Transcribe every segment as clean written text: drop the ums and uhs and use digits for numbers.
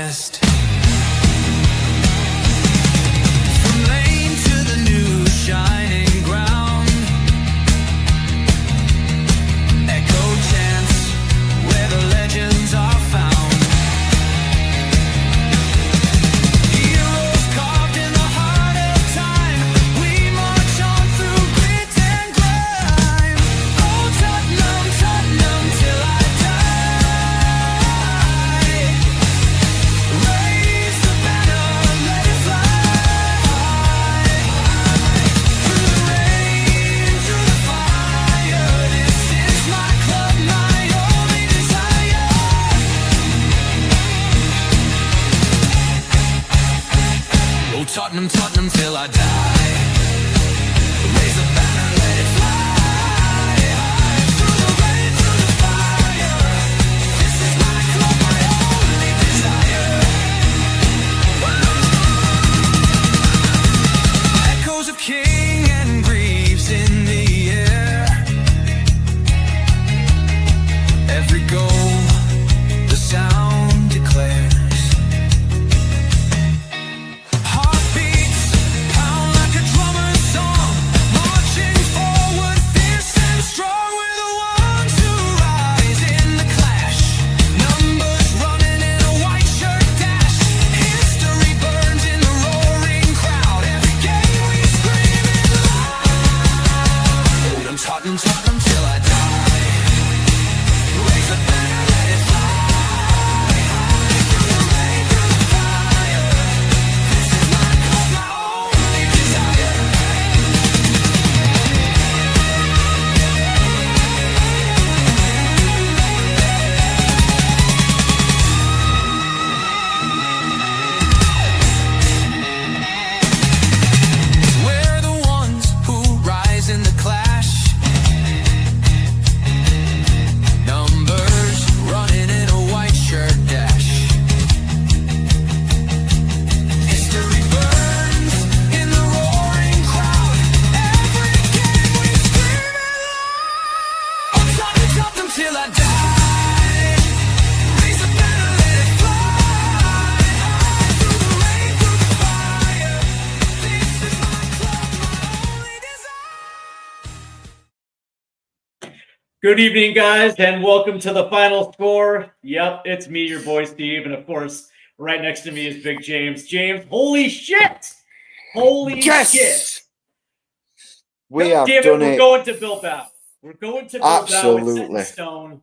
nest. From lane to the new shining ground, echo chants where the legends are found. Heroes carved in the heart of time, we march on through grit and grime. Oh Tottenham, Tottenham till I die. Raise the banner, let it fly. Through the rain, through the fire, this is my club, my only desire. Oh Tottenham, Tottenham till I die. Raise the banner, let it fly. Through the rain, through the fire, this is my club, my only desire. Echoes of King and Greaves in the air. Every goal, the sound declares. Heartbeats pound like a drummer's song, marching forward fierce and strong. We're the ones who rise in the clash. Numbers running in a white shirt dash. History burns in the roaring crowd. Every game we scream it loud. I'm Tottenham, Tottenham till I die. Raise the banner, let it fly. Through the rain, through the fire, this is my club, my only desire. We're the ones who rise in the clash. Numbers running in a white shirt dash. History burns in the roaring crowd. Every game we scream it loud. I'm Tottenham, Tottenham till I die. Raise the banner, let it fly. Through the rain, through the fire, this is my club, my only desire. Good evening, guys, and welcome to the final score. Yep, it's me, your boy Steve, and of course, right next to me is Big James. James, holy shit! Holy Yes! shit! We God have damn it, done we're it. going to Bilbao. We're going to Bilbao. It's set in Absolutely. stone.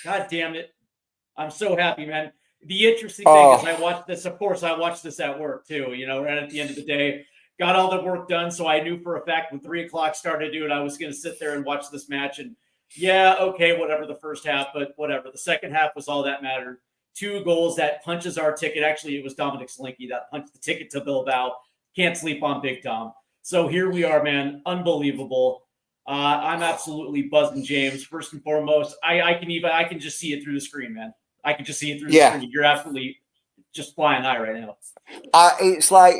God damn it. I'm so happy, man. The interesting thing is I watched this, of course, I watched this at work too, right at the end of the day. Got all the work done, so I knew for a fact when 3 o'clock started, dude, I was going to sit there and watch this match. And yeah, okay, whatever the first half, but whatever. The second half was all that mattered. 2 goals that punches our ticket. Actually, it was Dominic Slinky that punched the ticket to Bilbao. Can't sleep on Big Dom. So here we are, man. Unbelievable. I'm absolutely buzzing, James. First and foremost, I can just see it through the screen, man. I can just see it through the screen. You're absolutely just flying high right now. It's like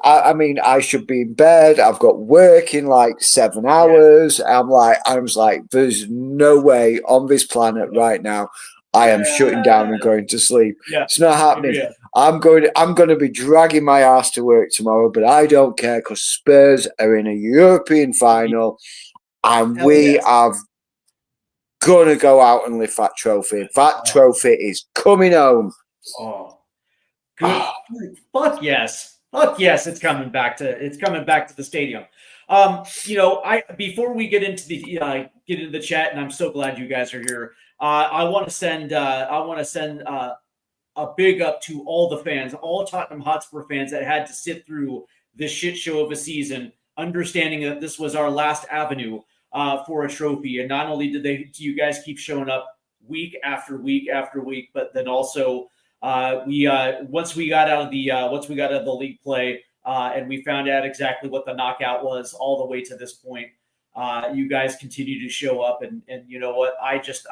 I mean, I should be in bed. I've got work in like 7 hours. I was like, there's no way on this planet right now I am shutting down and going to sleep. Yeah. It's not happening. Yeah. I'm going to be dragging my ass to work tomorrow, but I don't care because Spurs are in a European final, and we are gonna go out and lift that trophy. That trophy is coming home. Oh, good. Fuck yes. Fuck yes. It's coming back to the stadium. Before we get into the chat, and I'm so glad you guys are here. I want to send a big up to all the fans, all Tottenham Hotspur fans that had to sit through this shit show of a season, understanding that this was our last avenue for a trophy. And not only do you guys keep showing up week after week after week, but then also once we got out of the league play and we found out exactly what the knockout was all the way to this point, you guys continue to show up, and you know what? I just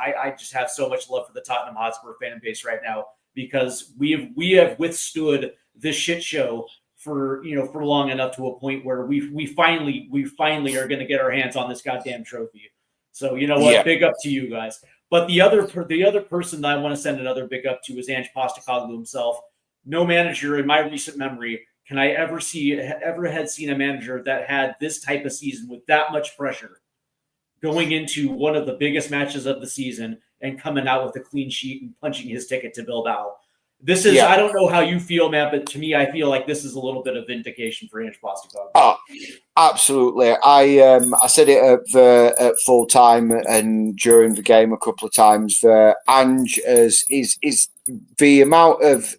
have so much love for the Tottenham Hotspur fan base right now, because we have withstood this shit show for long enough to a point where we finally are going to get our hands on this goddamn trophy. So you know what? Yeah. Big up to you guys. But the other person that I want to send another big up to is Ange Postecoglou himself. No manager in my recent memory can I ever had seen a manager that had this type of season with that much pressure going into one of the biggest matches of the season and coming out with a clean sheet and punching his ticket to Bilbao. This is, I don't know how you feel, man, but to me, I feel like this is a little bit of vindication for Ange Postecoglou. Oh, absolutely. I said it at full time and during the game a couple of times. Ange is the amount of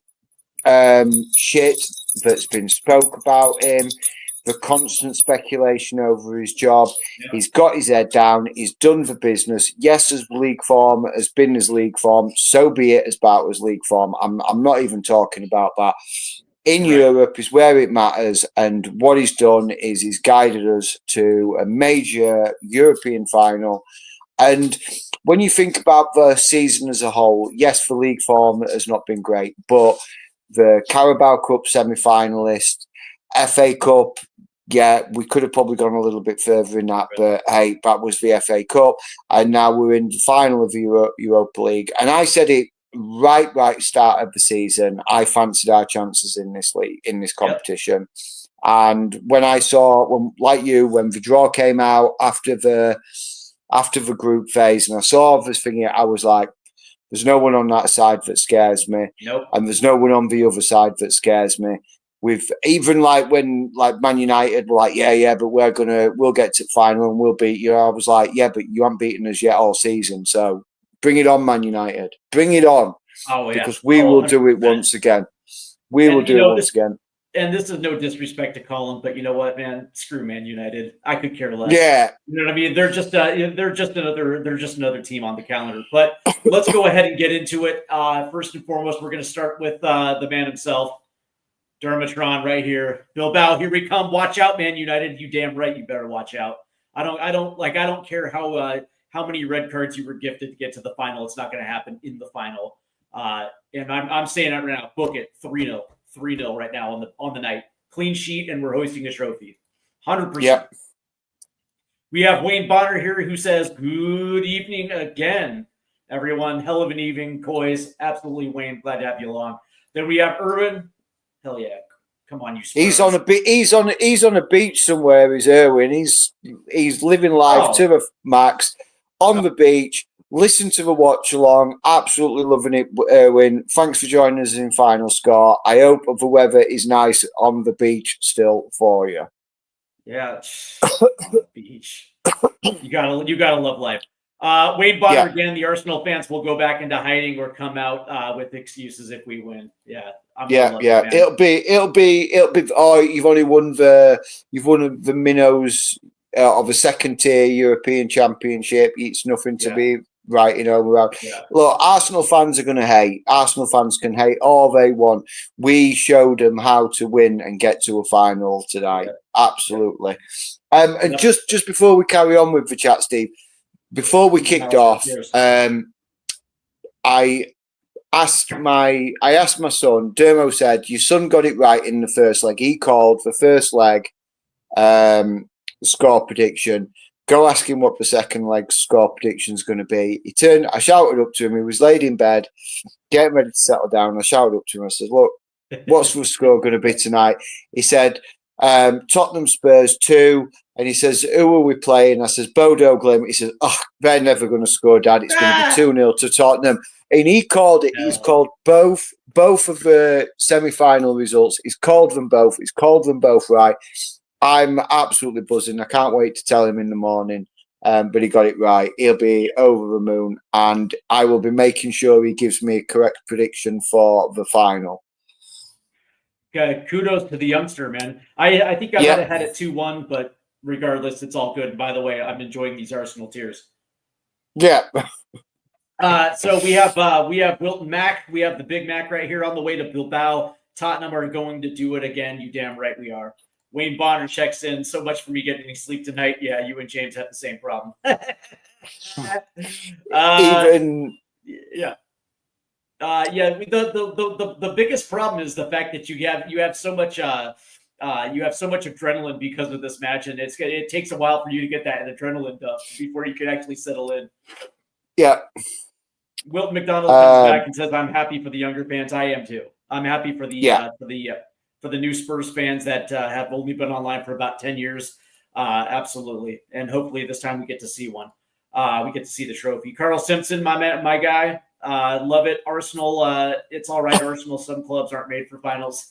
shit that's been spoke about him, the constant speculation over his job. Yeah. He's got his head down. He's done the business. Yes, as league form has been his league form. So be it as about his league form. I'm not even talking about that. In Europe is where it matters. And what he's done is he's guided us to a major European final. And when you think about the season as a whole, yes, the league form has not been great, but the Carabao Cup semi-finalist, FA Cup, yeah, we could have probably gone a little bit further in that, but hey, that was the FA Cup, and now we're in the final of the Europa League. And I said it right start of the season. I fancied our chances in this league, in this competition. Yep. And when I saw, when the draw came out after the group phase, and I saw this thing, I was like, there's no one on that side that scares me. Nope. And there's no one on the other side that scares me. With even when Man United were like, yeah, but we'll get to the final and we'll beat you. I was like, yeah, but you haven't beaten us yet all season. So bring it on, Man United. Bring it on. Oh, yeah. Because we will do it once again. We will do it once again. And this is no disrespect to Colin, but you know what, man? Screw Man United. I could care less. Yeah. You know what I mean? They're just another team on the calendar. But let's go ahead and get into it. First and foremost, we're going to start with the man himself, Dermatron, right here. Bilbao, here we come. Watch out, Man United. You damn right, you better watch out. I don't care how many red cards you were gifted to get to the final. It's not going to happen in the final. And I'm saying that right now. Book it 3-0. 3-0 right now on the night. Clean sheet, and we're hoisting a trophy. 100%. Yep. We have Wayne Bonner here who says, good evening again, everyone. Hell of an evening, Coys. Absolutely, Wayne. Glad to have you along. Then we have Irwin. Hell yeah. Come on, you Spurs. He's on a beach somewhere, is Irwin. He's living life to the max on the beach. Listen to the watch along. Absolutely loving it, Erwin. Thanks for joining us in Final Score. I hope the weather is nice on the beach still for you. Yeah, beach. You gotta love life. Wade Bonner again. The Arsenal fans will go back into hiding or come out with excuses if we win. Yeah, It'll be. Oh, you've won the minnows of a second tier European Championship. It's nothing to be writing over around. Yeah. Look, Arsenal fans are going to hate. Arsenal fans can hate all they want. We showed them how to win and get to a final tonight. Yeah. Absolutely. And just before we carry on with the chat, Steve, before we kicked off, I asked my son. Dermo said, "Your son got it right in the first leg. He called the first leg score prediction. Go ask him what the second leg score prediction is going to be." He turned. I shouted up to him. He was laid in bed, getting ready to settle down. I shouted up to him. I said, "Look, what's the score going to be tonight?" He said, "Tottenham Spurs 2." And he says, "Who are we playing?" I says, "Bodo Glimt." He says, "Oh, they're never going to score, Dad. It's going to be 2-0 to Tottenham." And he called it. He's called both of the semi-final results. He's called them both. He's called them both right. I'm absolutely buzzing. I can't wait to tell him in the morning. But he got it right. He'll be over the moon, and I will be making sure he gives me a correct prediction for the final. Okay, kudos to the youngster, man. I think I might have had it 2-1, but regardless, it's all good. By the way, I'm enjoying these Arsenal tears. Yeah. So we have Wilton Mac. We have the Big Mac right here on the way to Bilbao. Tottenham are going to do it again. You damn right we are. Wayne Bonner checks in. So much for me getting any sleep tonight. Yeah, you and James have the same problem. The biggest problem is the fact that you have so much adrenaline because of this match, and it takes a while for you to get that adrenaline dump before you can actually settle in. Yeah. Wilton McDonald comes back and says, "I'm happy for the younger fans. I am too. I'm happy for the for the new Spurs fans that have only been online for about 10 years. Absolutely, and hopefully this time we get to see one. We get to see the trophy. Carl Simpson, my guy. Love it. Arsenal, it's all right. Arsenal, some clubs aren't made for finals.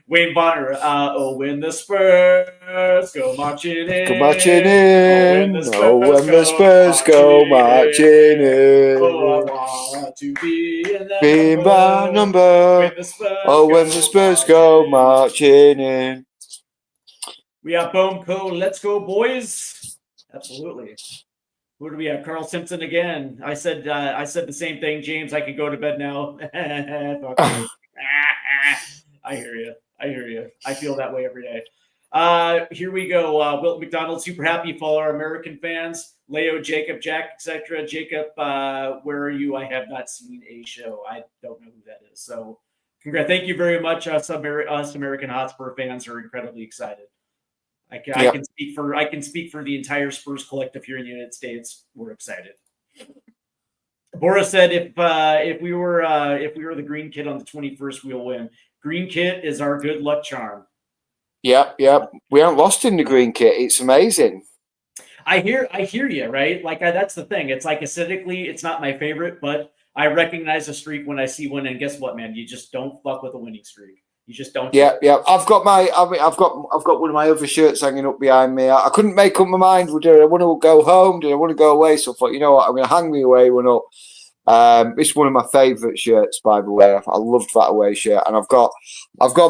Wayne Bonner, oh, when the Spurs go marching in. Go marching in. Oh, when the Spurs go marching in. Oh, I want to be in that Be my number. Oh, when the Spurs go marching in. We have Boom Co. Let's go, boys. Absolutely. Who do we have? Carl Simpson again. I said the same thing, James. I can go to bed now. I hear you. I feel that way every day. Here we go. Wilt McDonald, super happy for our American fans. Leo, Jacob, Jack, etc. Jacob, where are you? I have not seen a show. I don't know who that is. So, congrats. Thank you very much. Us American Hotspur fans are incredibly excited. I can speak for the entire Spurs collective here in the United States. We're excited. Boris said, if we were the green kit on the 21st, we'll win. Green kit is our good luck charm. Yep. We haven't lost in the green kit. It's amazing. I hear you, right? Like that's the thing. It's like aesthetically, it's not my favorite, but I recognize a streak when I see one. And guess what, man? You just don't fuck with a winning streak. You just don't. Yeah. I've got one of my other shirts hanging up behind me. I couldn't make up my mind. Did I want to go home? Did I want to go away? So I thought, you know what, I'm going to hang me away one up. It's one of my favourite shirts, by the way. I loved that away shirt, and I've got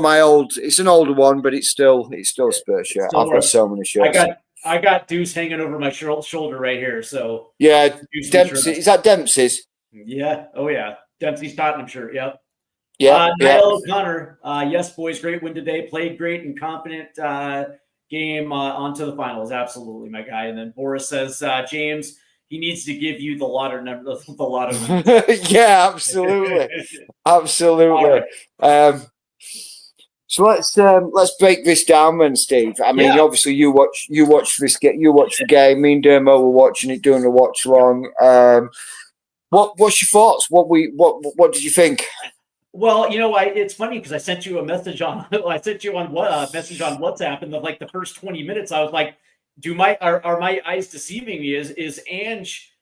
my old. It's an older one, but it's still a Spurs shirt. I've got so many shirts. I got Deuce hanging over my shoulder right here. So yeah, Dempsey. Is that Dempsey's? Yeah. Oh yeah, Dempsey's Tottenham shirt. Yep. Yeah. Niall O'Connor. Yes, boys, great win today. Played great and confident game onto the finals. Absolutely, my guy. And then Boris says, James, he needs to give you the lotto number. The lotto number. Yeah, absolutely, absolutely. Right. So let's break this down, then, Steve. I mean, obviously, you watch this game. You watch the game. Me and Dermo were watching it, doing a watch long. What's your thoughts? What did you think? Well, you know, it's funny because I sent you a message on message on WhatsApp, and the first 20 minutes, I was like, are my eyes deceiving me? Is Ange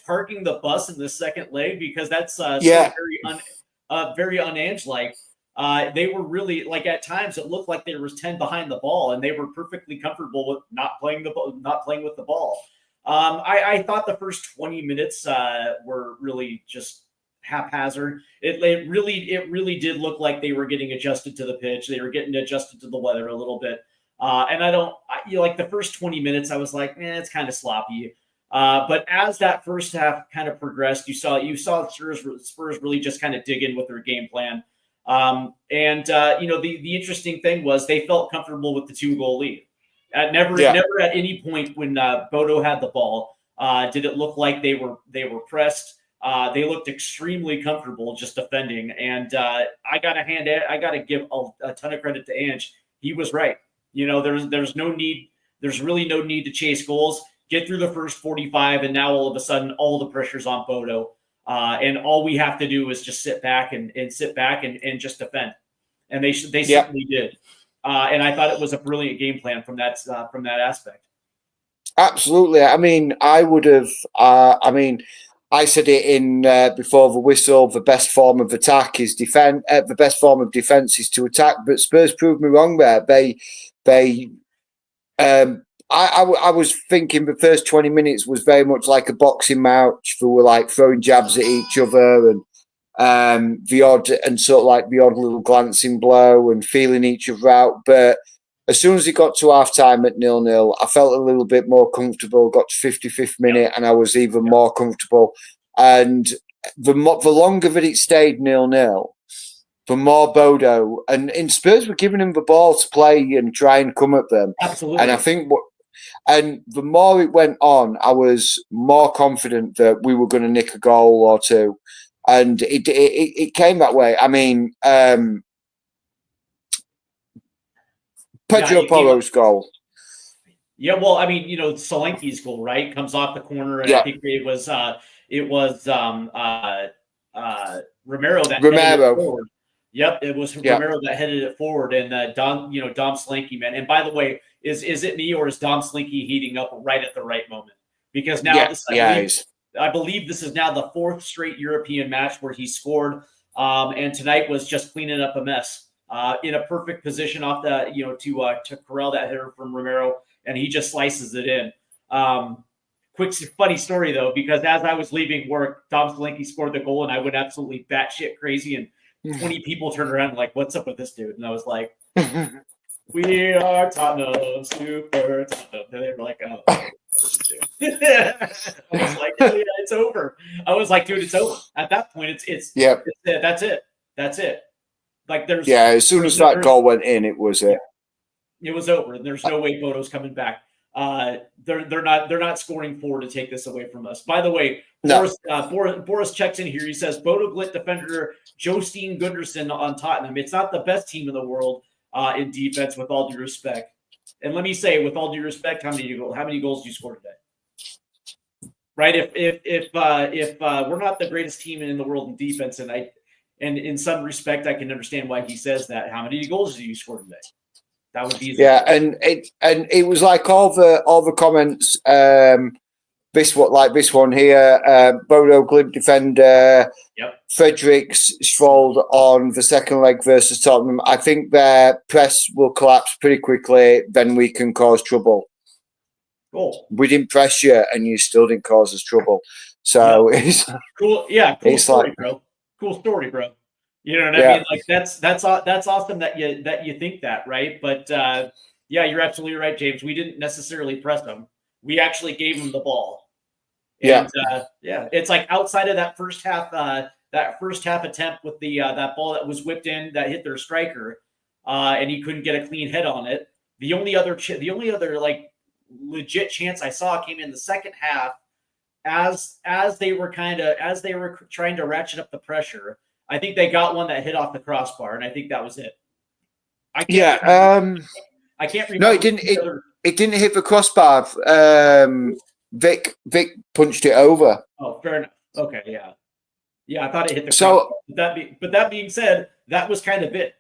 parking the bus in the second leg? Because that's very un-Ange like. They were really at times it looked like there was 10 behind the ball, and they were perfectly comfortable with not playing with the ball. I thought the first 20 minutes were really just haphazard. It really did look like they were getting adjusted to the pitch. They were getting adjusted to the weather a little bit. And the first 20 minutes, I was like, it's kind of sloppy. But as that first half kind of progressed, you saw Spurs really just kind of dig in with their game plan. The interesting thing was they felt comfortable with the 2-goal lead. Never at any point when Bodo had the ball did it look like they were pressed. They looked extremely comfortable just defending, and I got to give a ton of credit to Ange. He was right. You know, there's no need. There's really no need to chase goals. Get through the first 45, and now all of a sudden, all the pressure's on Bodo, and all we have to do is just sit back and just defend. And they certainly did. And I thought it was a brilliant game plan from that aspect. Absolutely. I mean, I would have. I said it in before the whistle. The best form of attack is defense. The best form of defense is to attack. But Spurs proved me wrong there. I was thinking the first 20 minutes was very much like a boxing match. They were like throwing jabs at each other and the odd little glancing blow and feeling each other out. But as soon as it got to half time at 0-0, I felt a little bit more comfortable. Got to 55th minute, and I was even more comfortable. And the longer that it stayed 0-0, the more Bodo and Spurs were giving him the ball to play and try and come at them. Absolutely. And I think and the more it went on, I was more confident that we were going to nick a goal or two. And it came that way. I mean, Pedro Porro's goal. Yeah, well, I mean, Solanke's goal, right? Comes off the corner, and I Yeah, think it was Romero that headed it Romero. forward. Yep, it was Yeah, Romero that headed it forward, and Dom Slinky, man. And by the way, is it me or is Dom Slinky heating up right at the right moment? Because now yeah, this, yeah. He's, I believe this is now the fourth straight European match where he scored, and tonight was just cleaning up a mess. In a perfect position off the, to corral that hitter from Romero, and he just slices it in. Quick funny story though, because as I was leaving work, Tom Slinky scored the goal, and I went absolutely batshit crazy, and 20 people turned around like, "What's up with this dude?" And I was like, "We are Tottenham, super Tottenham." And they were like, "Oh." I was like, "Oh yeah, it's over." I was like, "Dude, it's over." At that point, yeah, that's it. That's it. Like yeah. As soon as that goal went in, it was it. It was over, and there's no way Bodo's coming back. They're not scoring 4 to take this away from us. By the way, No, Boris checks in here. He says Bodo Glimt defender Josteen Gunderson on Tottenham. It's not the best team in the world in defense, with all due respect. And let me say, with all due respect, how many goals do you score today? Right? If we're not the greatest team in the world in defense, and in some respect, I can understand why he says that. How many goals do you score today? That would be yeah, and it was like all the comments. This one here, Bodo Glimt defender. Yep. Fredericks Schwold on the second leg versus Tottenham. I think their press will collapse pretty quickly. Then we can cause trouble. Cool. We didn't press you, and you still didn't cause us trouble. So it's cool. Yeah, cool story, like, bro. Cool story, bro. You know what I mean? Like that's awesome that you think that, right? But yeah, you're absolutely right, James. We didn't necessarily press them. We actually gave them the ball. And yeah, it's like outside of that first half attempt with the that ball that was whipped in that hit their striker, and he couldn't get a clean head on it. The only other like legit chance I saw came in the second half, as they were trying to ratchet up the pressure. I think they got one that hit off the crossbar, and I think that was it. I can't remember. No, it didn't. It didn't hit the crossbar. Vic punched it over. Oh, fair enough. Okay, yeah. Yeah, I thought it hit the so. But that being said, that was kind of it.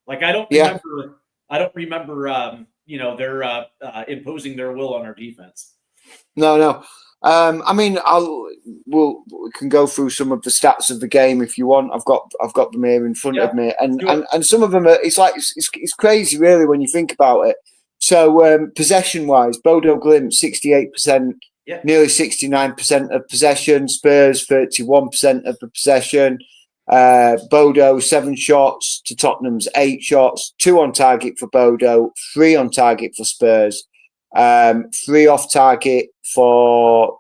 Like I don't remember. They're imposing their will on our defense. No. I mean, we can go through some of the stats of the game if you want. I've got them here in front of me, and some of them are. It's crazy, really, when you think about it. So possession wise, Bodo Glimt 68%, nearly 69% of possession. Spurs 31% of the possession. Bodo 7 shots to Tottenham's 8 shots, 2 on target for Bodo, 3 on target for Spurs. 3 off target for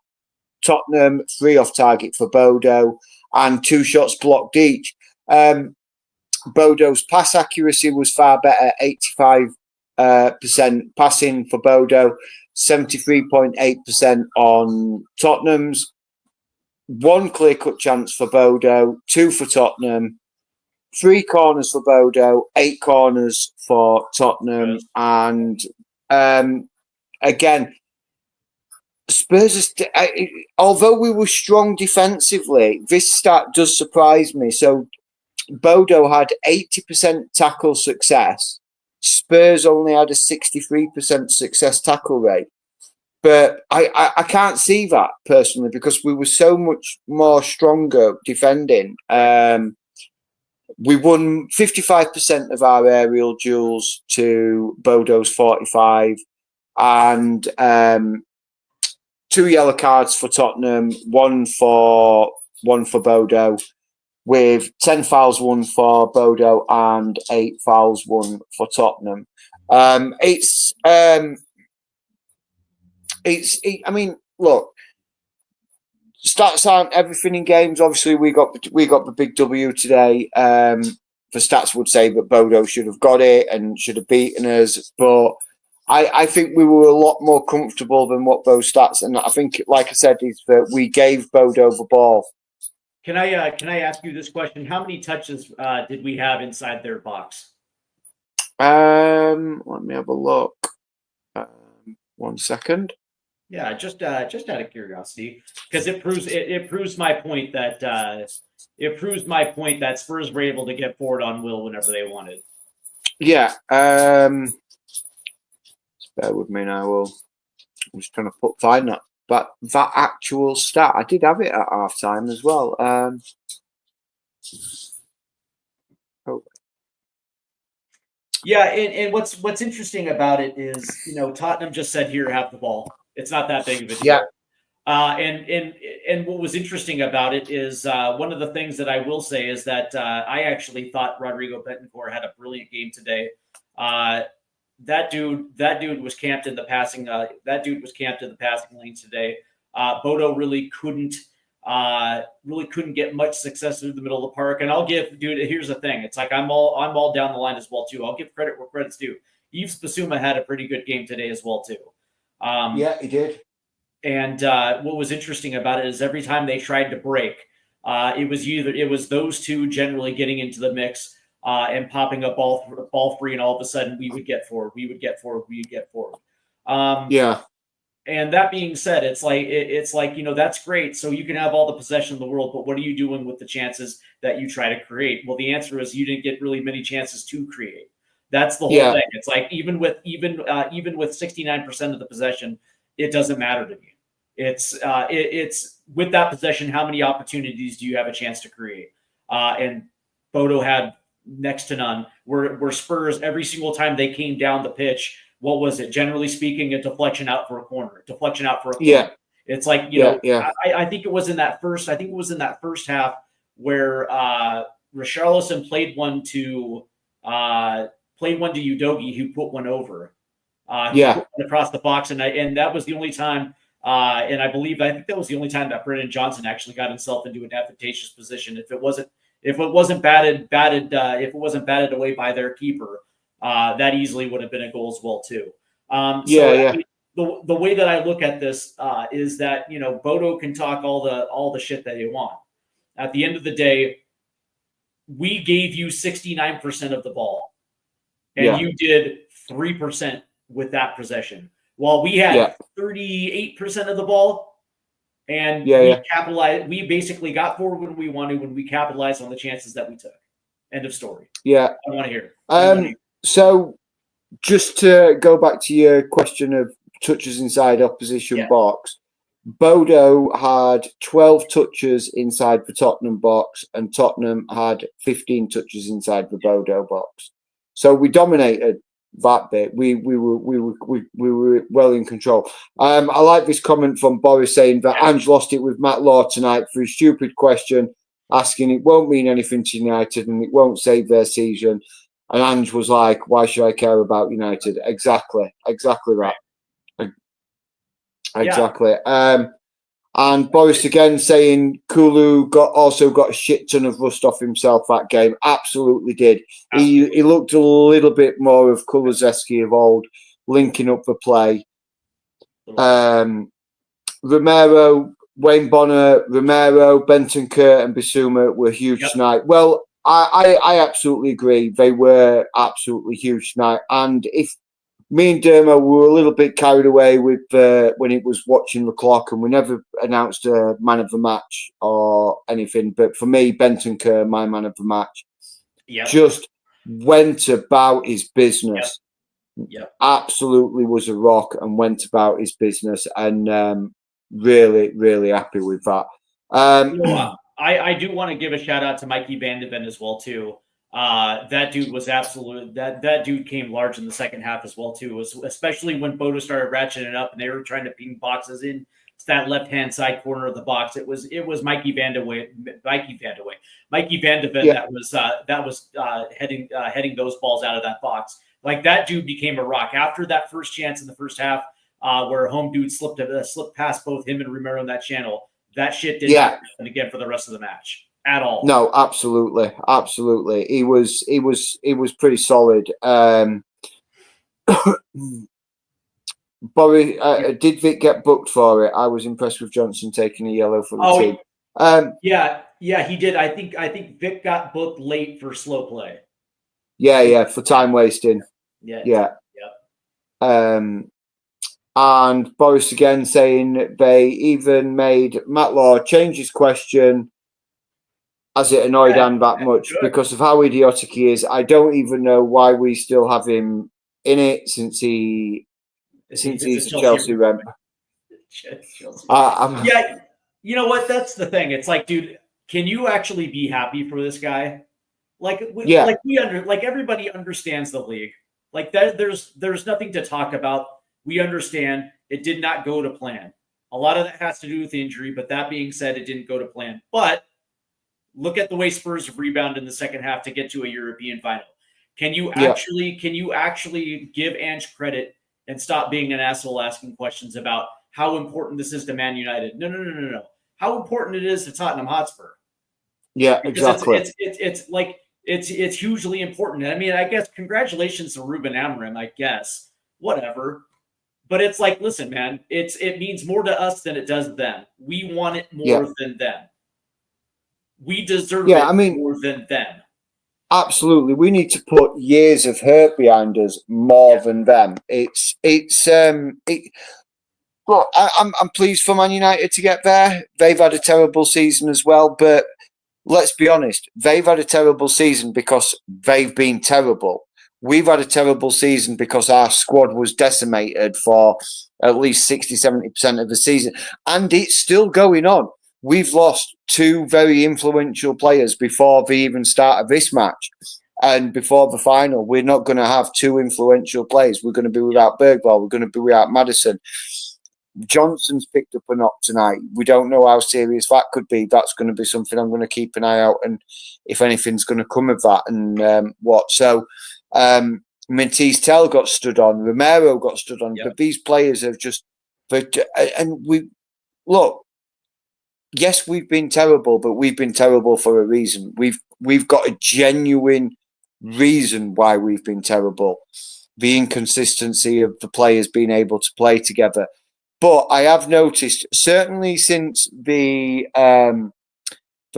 Tottenham, 3 off target for Bodo, and 2 shots blocked each. Bodo's pass accuracy was far better, 85% passing for Bodo, 73.8% on Tottenham's. 1 clear-cut chance for Bodo, 2 for Tottenham, 3 corners for Bodo, 8 corners for Tottenham, and again, Spurs, although we were strong defensively, this stat does surprise me. So Bodo had 80% tackle success. Spurs only had a 63% success tackle rate. But I can't see that personally because we were so much more stronger defending. We won 55% of our aerial duels to Bodo's 45. And 2 yellow cards for Tottenham, one for Bodo, with 10 fouls won for Bodo and 8 fouls won for Tottenham. I mean, look, stats aren't everything in games. Obviously, we got the big W today. The stats would say that Bodo should have got it and should have beaten us, but I think we were a lot more comfortable than what those stats. And I think, like I said, is that we gave Bodo the ball. Can I ask you this question? How many touches did we have inside their box? Let me have a look. 1 second. Yeah, just out of curiosity, because it proves my point that Spurs were able to get forward on will whenever they wanted. Yeah. Bear with me now. I'm just trying to find that. But that actual stat, I did have it at half time as well. Yeah, and what's interesting about it is, Tottenham just said, here, have the ball. It's not that big of a deal. Yeah. And what was interesting about it is one of the things that I will say is that I actually thought Rodrigo Betancourt had a brilliant game today. That dude was camped in the passing. That dude was camped in the passing lane today. Bodo really couldn't get much success through the middle of the park. And I'll give, dude, here's the thing. It's like I'm all down the line as well too. I'll give credit where credit's due. Yves Bissouma had a pretty good game today as well too. Yeah, he did. And what was interesting about it is every time they tried to break, it was those two generally getting into the mix and popping up ball free, and all of a sudden we would get forward. Yeah. And that being said, it's like that's great. So you can have all the possession in the world, but what are you doing with the chances that you try to create? Well, the answer is you didn't get really many chances to create. That's the whole thing. It's like even with 69% of the possession, it doesn't matter to me. It's with that possession, how many opportunities do you have a chance to create? And Bodo had next to none. Where Spurs, every single time they came down the pitch, what was it? Generally speaking, a deflection out for a corner. Yeah. It's like, I think it was in that first half where Richarlison played one to Udogie, who put one over. Put one across the box, and that was the only time. And I think that was the only time that Brennan Johnson actually got himself into an advantageous position. If it wasn't batted away by their keeper, that easily would have been a goal as well too. I mean, the way that I look at this is that Bodo can talk all the shit that they want. At the end of the day, we gave you 69% of the ball, and you did 3% with that possession. While we had 38% of the ball, and we capitalized. We basically got forward when we wanted, when we capitalized on the chances that we took. End of story. Yeah. I want to hear it. So just to go back to your question of touches inside opposition box, Bodo had 12 touches inside the Tottenham box, and Tottenham had 15 touches inside the Bodo box. So we dominated that bit. We were well in control. I like this comment from Boris saying that Ange lost it with Matt Law tonight for a stupid question, asking it won't mean anything to United and it won't save their season. And Ange was like, why should I care about United? Exactly that. Exactly. And Boris again saying Kulu also got a shit ton of rust off himself that game. Absolutely did. He looked a little bit more of Kulusevski of old, linking up the play. Romero, Wayne Bonner, Romero, Bentancur and Bissouma were huge tonight. Well, I absolutely agree. They were absolutely huge tonight. And if me and Dermo were a little bit carried away with when it was watching the clock, and we never announced a man of the match or anything. But for me, Bentancur, my man of the match, just went about his business. Absolutely was a rock and went about his business, and really, really happy with that. I do want to give a shout out to Mikey Van de Ven as well too. That dude was absolute. That dude came large in the second half as well too. Especially when Bodo started ratcheting it up and they were trying to ping boxes in to that left hand side corner of the box. It was Mikey Van de Ven that was heading those balls out of that box. Like, that dude became a rock after that first chance in the first half, where home dude slipped past both him and Romero in that channel. That shit didn't happen again for the rest of the match at all. No, absolutely. He was pretty solid. Bobby, did Vic get booked for it? I was impressed with Johnson taking a yellow for the team. Yeah, he did. I think Vic got booked late for slow play. Yeah, for time wasting. Yeah. And Boris again saying they even made Matt Law change his question as it annoyed Anne that much because of how idiotic he is. I don't even know why we still have him in it since he's a Chelsea rep. Yeah, you know what? That's the thing. It's like, dude, can you actually be happy for this guy? Like, like everybody understands the league. Like that, there's nothing to talk about. We understand it did not go to plan. A lot of that has to do with injury, but that being said, it didn't go to plan. But look at the way Spurs have rebounded in the second half to get to a European final. Can you actually give Ange credit and stop being an asshole asking questions about how important this is to Man United? No. How important it is to Tottenham Hotspur? Yeah, Because exactly. it's hugely important. I mean, I guess congratulations to Ruben Amorim, I guess. Whatever. But it's like, listen, man, it means more to us than it does them. We want it more than them. We deserve it more than them. Absolutely. We need to put years of hurt behind us more than them. Look, I'm pleased for Man United to get there. They've had a terrible season as well, but let's be honest, they've had a terrible season because they've been terrible. We've had a terrible season because our squad was decimated for at least 60-70% of the season. And it's still going on. We've lost two very influential players before the even start of this match. And before the final, we're not going to have two influential players. We're going to be without Bergwall. We're going to be without Maddison. Johnson's picked up a knock tonight. We don't know how serious that could be. That's going to be something I'm going to keep an eye out, and if anything's going to come of that, and what. So, Matisse Tell got stood on, Romero got stood on, but these players have just. And we look. Yes, we've been terrible, but we've been terrible for a reason. We've got a genuine reason why we've been terrible. The inconsistency of the players being able to play together. But I have noticed, certainly since the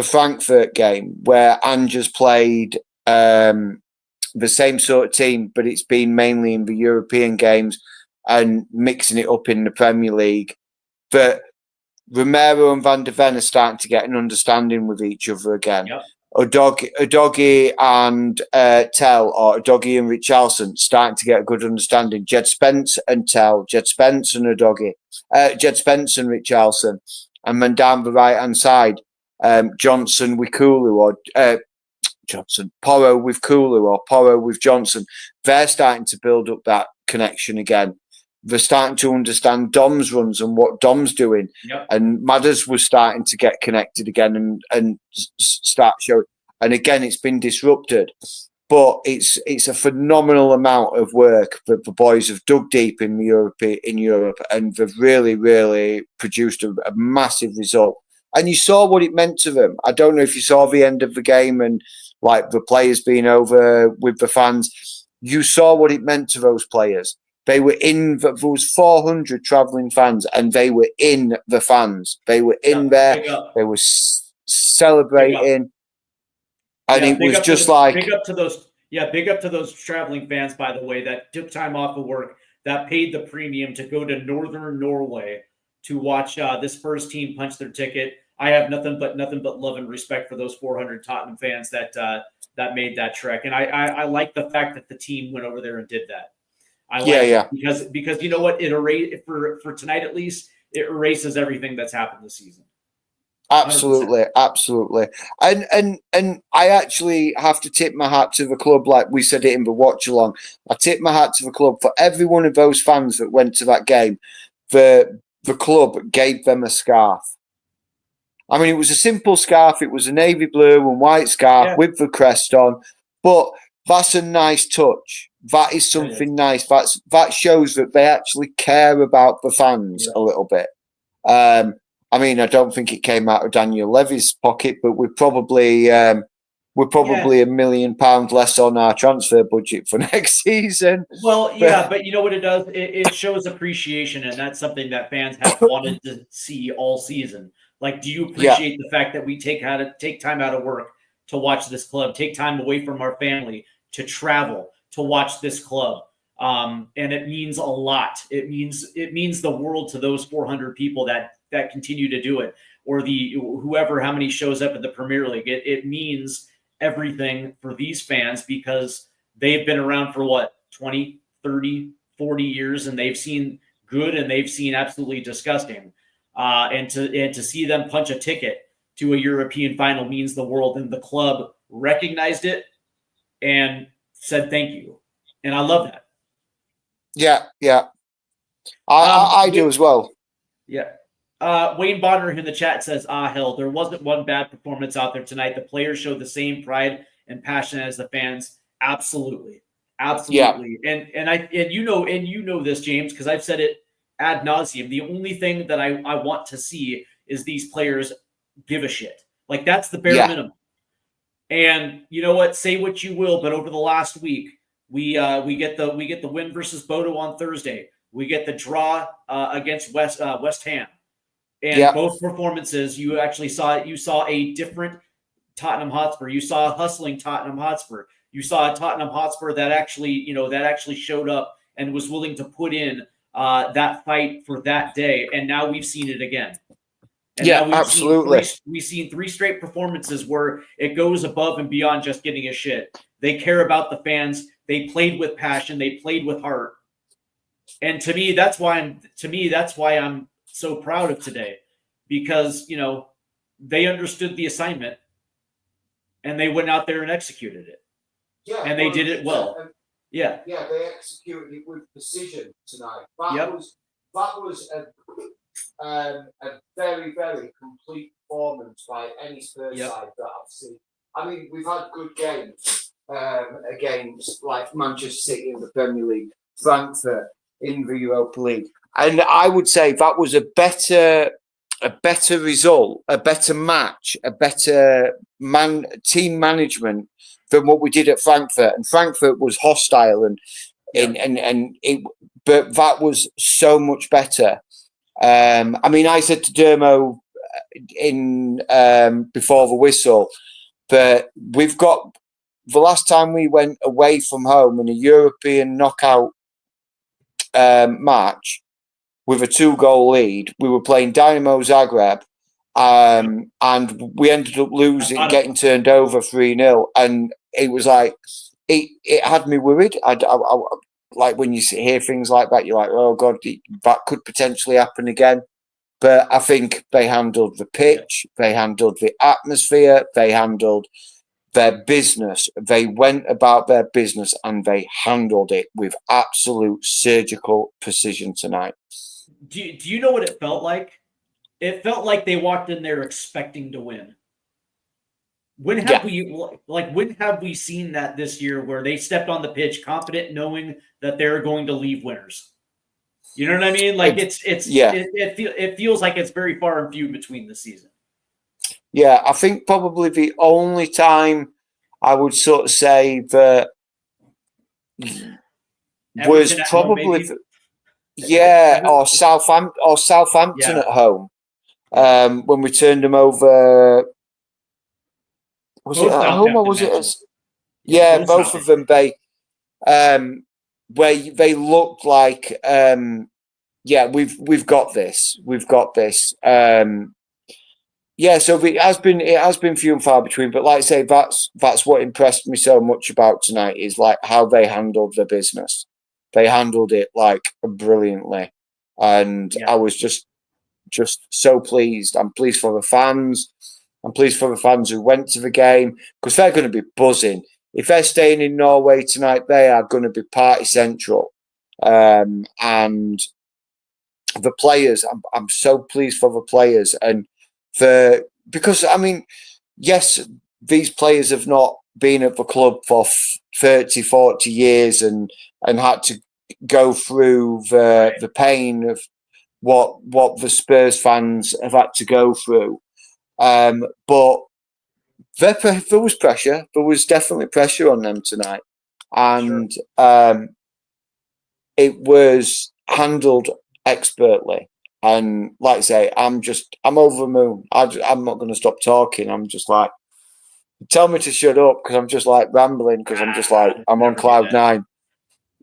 Frankfurt game, where Ange's played the same sort of team, but it's been mainly in the European games and mixing it up in the Premier League, that Romero and Van de Ven are starting to get an understanding with each other again. Yep. Udogie and Tell, or Udogie and Richarlison, starting to get a good understanding. Jed Spence and Tell, Jed Spence and Udogie, Jed Spence and Richarlison, and then down the right hand side, Johnson with Kulu, or Porro with Kulu, or Porro with Johnson. They're starting to build up that connection again. They're starting to understand Dom's runs and what Dom's doing. Yep. And Madders was starting to get connected again and start showing. And again, it's been disrupted. But it's a phenomenal amount of work that the boys have dug deep in Europe, and they've really, really produced a massive result. And you saw what it meant to them. I don't know if you saw the end of the game and like the players being over with the fans. You saw what it meant to those players. They were in, there was 400 travelling fans, and they were in the fans. They were in there. They were celebrating. And it was just like... Big up to those traveling fans, by the way, that took time off of work, that paid the premium to go to northern Norway to watch the Spurs team punch their ticket. I have nothing but love and respect for those 400 Tottenham fans that made that trek. And I like the fact that the team went over there and did that. Because you know what, it for tonight at least, it erases everything that's happened this season. 100%. Absolutely. And I actually have to tip my hat to the club, like we said it in the watch along. I tip my hat to the club for every one of those fans that went to that game. The club gave them a scarf. I mean, it was a simple scarf. It was a navy blue and white scarf with the crest on, but that's a nice touch. That is something nice. That shows that they actually care about the fans a little bit. I mean, I don't think it came out of Daniel Levy's pocket, but we're probably £1 million less on our transfer budget for next season. Well, but you know what it does? It shows appreciation, and that's something that fans have wanted to see all season. Like, do you appreciate the fact that we take time out of work to watch this club, take time away from our family to travel to watch this club? And it means a lot. It means the world to those 400 people that continue to do it, or the whoever, how many shows up in the Premier League. It means everything for these fans because they've been around for what, 20, 30, 40 years, and they've seen good and they've seen absolutely disgusting. And to see them punch a ticket to a European final means the world, and the club recognized it and said thank you. And I love that. Yeah. I do as well. Yeah. Wayne Bonner in the chat says, hell, there wasn't one bad performance out there tonight. The players showed the same pride and passion as the fans. Absolutely. Absolutely. Yeah. And you know this, James, because I've said it ad nauseum. The only thing that I want to see is these players give a shit. Like, that's the bare minimum. And you know what? Say what you will, but over the last week, we get the win versus Bodo on Thursday. We get the draw against West Ham. And both performances, you saw a different Tottenham Hotspur. You saw a hustling Tottenham Hotspur. You saw a Tottenham Hotspur that actually showed up and was willing to put in that fight for that day. And now we've seen it again. And absolutely. We've seen 3 straight performances where it goes above and beyond just getting a shit. They care about the fans. They played with passion. They played with heart. And to me, that's why I'm so proud of today, because they understood the assignment and they went out there and executed it. Yeah, and they did it well. Yeah, they executed it with precision tonight. That was a very, very complete performance by any Spurs side that I've seen. I mean, we've had good games against like Manchester City in the Premier League, Frankfurt in the Europa League, and I would say that was a better result, a better match, a better team management than what we did at Frankfurt. And Frankfurt was hostile, but that was so much better. I mean, I said to Dermo in before the whistle, but we've got the last time we went away from home in a European knockout match with a 2-goal lead. We were playing Dynamo Zagreb, and we ended up losing, getting turned over 3-0, and it was like it had me worried. I like when you hear things like that, you're like, oh God, that could potentially happen again. But I think they handled the pitch, they handled the atmosphere, they handled their business. They went about their business and they handled it with absolute surgical precision tonight. Do you know what it felt like? It felt like they walked in there expecting to win. When have we seen that this year, where they stepped on the pitch confident, knowing that they're going to leave winners? You know what I mean? Like it feels like it's very far and few between the season. Yeah, I think probably the only time I would sort of say that was probably or Southampton at home, when we turned them over. Was both it at home or was it? Both of them. They where they looked like, we've got this. We've got this. So it has been few and far between. But like I say, that's what impressed me so much about tonight, is like how they handled the business. They handled it like brilliantly, and I was just so pleased. I'm pleased for the fans. I'm pleased for the fans who went to the game, because they're going to be buzzing. If they're staying in Norway tonight, they are going to be party central. And the players, I'm so pleased for the players. And because, I mean, yes, these players have not been at the club for 30, 40 years and had to go through the pain of what the Spurs fans have had to go through. But there was pressure. There was definitely pressure on them tonight, and it was handled expertly. And like I say, I'm over the moon. I'm not going to stop talking. I'm just like, tell me to shut up, because I'm just like rambling, because I'm just like, I'm on cloud 9.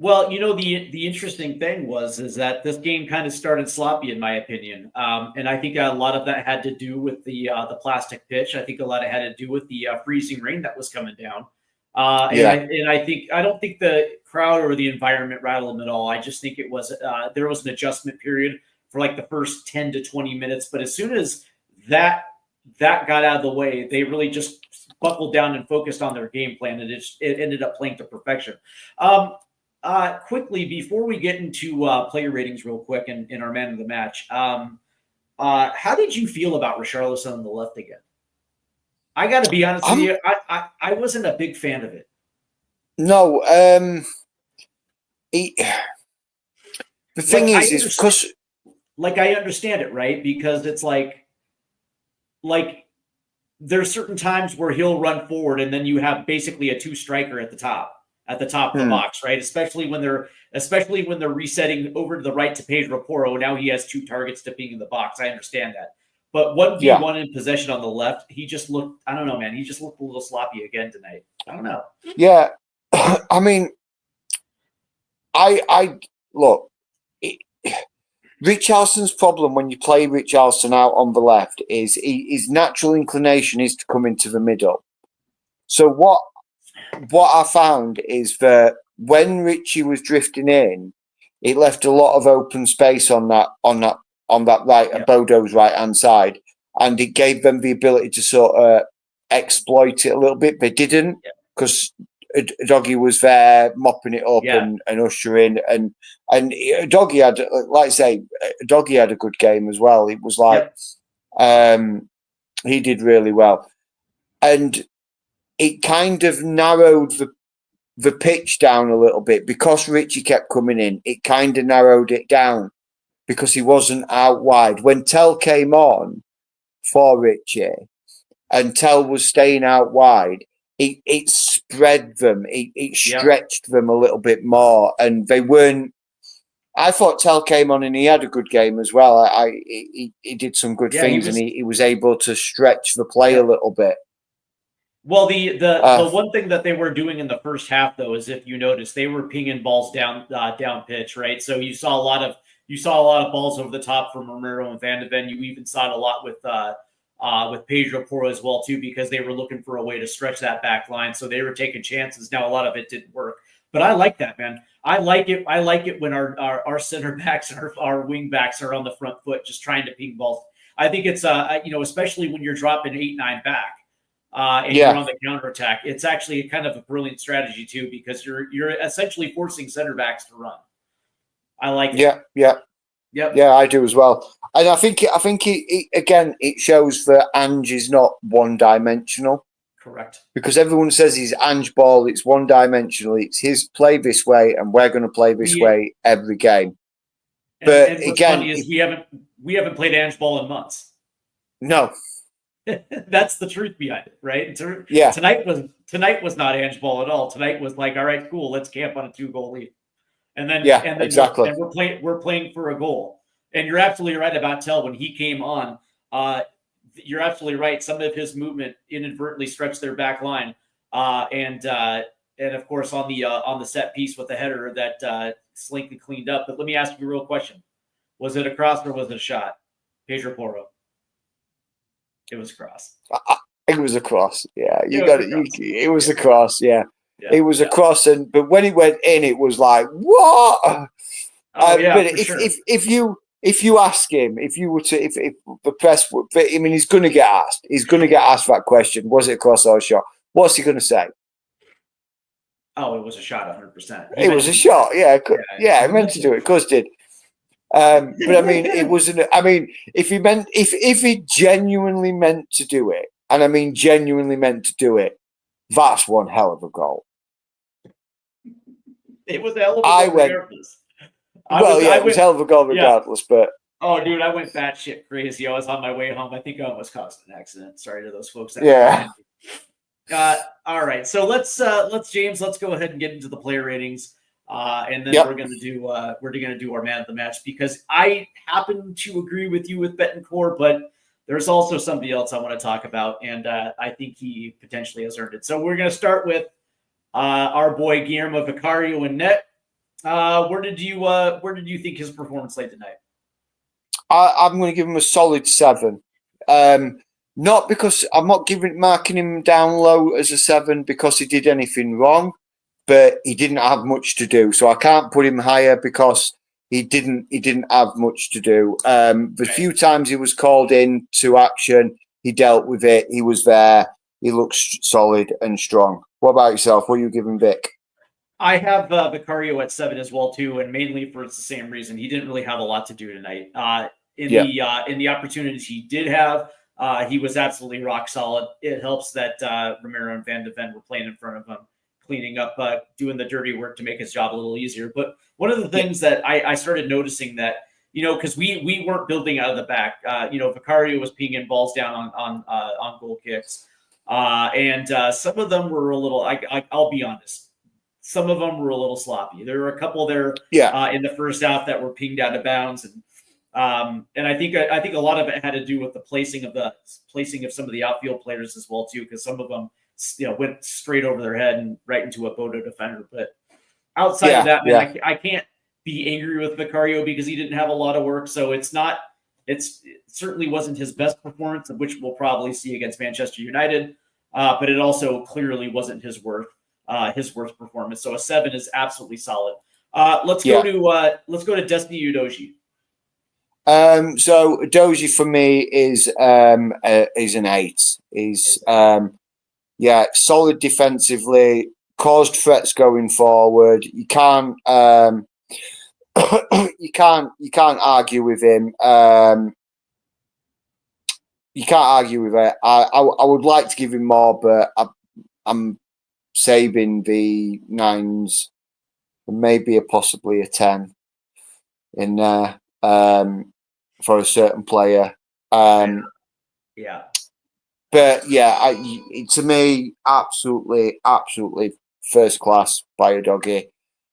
Well, the interesting thing is that this game kind of started sloppy, in my opinion, and I think a lot of that had to do with the plastic pitch. I think a lot of it had to do with the freezing rain that was coming down, Yeah. I don't think the crowd or the environment rattled them at all. I just think it was there was an adjustment period for like the first 10 to 20 minutes, but as soon as that got out of the way, they really just buckled down and focused on their game plan, and it ended up playing to perfection. Quickly, before we get into player ratings real quick and our man of the match, how did you feel about Richarlison on the left again? I got to be honest with you, I wasn't a big fan of it. No, the thing is because I understand it, right? Because it's like there's certain times where he'll run forward, and then you have basically a two striker at the top of the box, right? Especially when they're resetting over to the right to Pedro Porro. Now he has two targets to being in the box. I understand that. But 1v1 in possession on the left, he just looked, I don't know, man. He just looked a little sloppy again tonight. I don't know. Yeah. I mean, I look, Richarlison's problem when you play Richarlison out on the left is his natural inclination is to come into the middle. So what I found is that when Richie was drifting in, it left a lot of open space on that right, Bodo's right hand side, and it gave them the ability to sort of exploit it a little bit. They didn't, because Doggy was there mopping it up and ushering, and Doggy had, like I say, Doggy had a good game as well. It was like he did really well, and it kind of narrowed the pitch down a little bit because Richie kept coming in. It kind of narrowed it down because he wasn't out wide. When Tell came on for Richie and Tell was staying out wide, it spread them. It stretched them a little bit more, and they weren't. I thought Tell came on and he had a good game as well. He did some good things, and he was able to stretch the play a little bit. Well, the one thing that they were doing in the first half, though, is if you notice, they were pinging balls down pitch, right? So you saw a lot of balls over the top from Romero and Van de Ven. You even saw it a lot with Pedro Porro as well too, because they were looking for a way to stretch that back line. So they were taking chances. Now a lot of it didn't work, but I like that, man. I like it. I like it when our center backs and our wing backs are on the front foot, just trying to ping balls. I think it's especially when you're dropping 8-9 back. And you're on the counterattack. It's actually kind of a brilliant strategy too, because you're essentially forcing center backs to run. I like it. Yeah, I do as well. And I think it shows that Ange is not one dimensional. Correct. Because everyone says he's Ange ball. It's one dimensional. It's his play this way, and we're going to play this way every game. But and again, funny is we haven't played Ange ball in months. No. That's the truth behind it, right? Yeah. Tonight was not Ange ball at all. Tonight was like, all right, cool, let's camp on a 2-goal lead, and then exactly. And we're playing for a goal. And you're absolutely right about Tell when he came on. You're absolutely right. Some of his movement inadvertently stretched their back line, and of course on the set piece with the header that Slinky cleaned up. But let me ask you a real question: was it a cross or was it a shot? Pedro Porro. It was a cross. It was a cross. Yeah, you got it. It was a cross. Yeah, it was a cross. But when it went in, it was like what? But if you ask him, if the press, I mean, he's going to get asked. He's going to get asked that question: was it a cross or a shot? What's he going to say? Oh, it was a shot, 100%. It was a shot. Yeah, I meant to do it. Of course, did. But I mean, it wasn't. I mean, if he genuinely meant to do it, and I mean genuinely meant to do it, that's one hell of a goal. It was a hell of a goal regardless. It was a hell of a goal regardless. But oh, dude, I went batshit crazy. I was on my way home. I think I almost caused an accident. Sorry to those folks. All right, so let's go ahead and get into the player ratings. And then we're going to do our man of the match, because I happen to agree with you with Betancourt, but there's also somebody else I want to talk about, and I think he potentially has earned it. So we're going to start with our boy Guillermo Vicario in net. Where did you think his performance late tonight? I'm going to give him a solid 7. Not because I'm not marking him down low as a 7 because he did anything wrong, but he didn't have much to do. So I can't put him higher because he didn't have much to do. The few times he was called in to action, he dealt with it. He was there. He looks solid and strong. What about yourself? What are you giving Vic? I have Vicario at 7 as well too, and mainly for the same reason. He didn't really have a lot to do tonight. In the opportunities he did have, he was absolutely rock solid. It helps that Romero and Van de Ven were playing in front of him, cleaning up, doing the dirty work to make his job a little easier. But one of the things that I started noticing that, because we weren't building out of the back. Vicario was pinging balls down on goal kicks, and some of them were a little. I'll be honest. Some of them were a little sloppy. There were a couple there in the first half that were pinged out of bounds, and I think a lot of it had to do with the placing of some of the outfield players as well too, because some of them went straight over their head and right into a Bodo defender. But outside of that, man, I can't be angry with Vicario because he didn't have a lot of work. So it certainly wasn't his best performance, which we'll probably see against Manchester United. But it also clearly wasn't his worst performance. So a 7 is absolutely solid. Let's go to Destiny Udoji. So Udoji for me is an 8. He's solid defensively, caused threats going forward. You can't you can't argue with him. You can't argue with it. I would like to give him more, but I'm saving the 9s and maybe possibly a 10 in there for a certain player. But to me, absolutely first class by a doggy.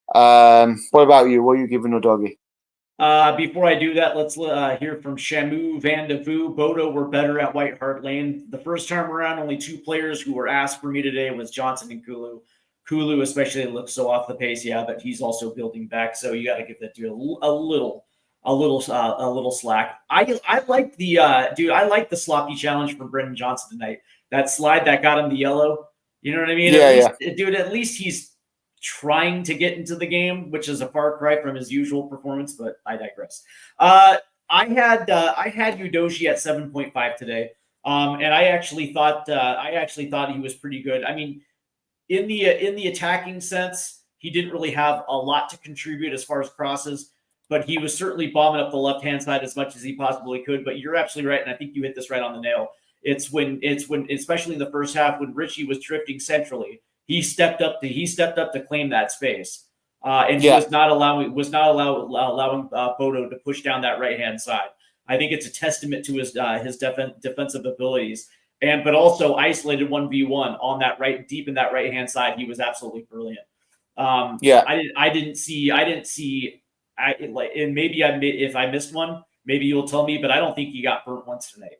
What about you? What are you giving a doggy? Before I do that, let's hear from Shamu Van de Vu. Bodo were better at White Hart Lane. The first time around, only 2 players who were asked for me today was Johnson and Kulu. Kulu especially looks so off the pace, but he's also building back, so you got to give that dude a little slack. I like the sloppy challenge from Brendan Johnson tonight. That slide that got him the yellow. You know what I mean? At least he's trying to get into the game, which is a far cry from his usual performance, but I digress. I had Udoji at 7.5 today. And I actually thought he was pretty good. I mean, in the attacking sense, he didn't really have a lot to contribute as far as crosses, but he was certainly bombing up the left-hand side as much as he possibly could. But you're absolutely right, and I think you hit this right on the nail. It's when, especially in the first half, when Richie was drifting centrally, he stepped up to claim that space, and he was not allowing Bodo to push down that right hand side. I think it's a testament to his defensive abilities, but also isolated 1v1 on that deep in that right hand side. He was absolutely brilliant. And maybe if I missed one, maybe you'll tell me, but I don't think he got burnt once tonight.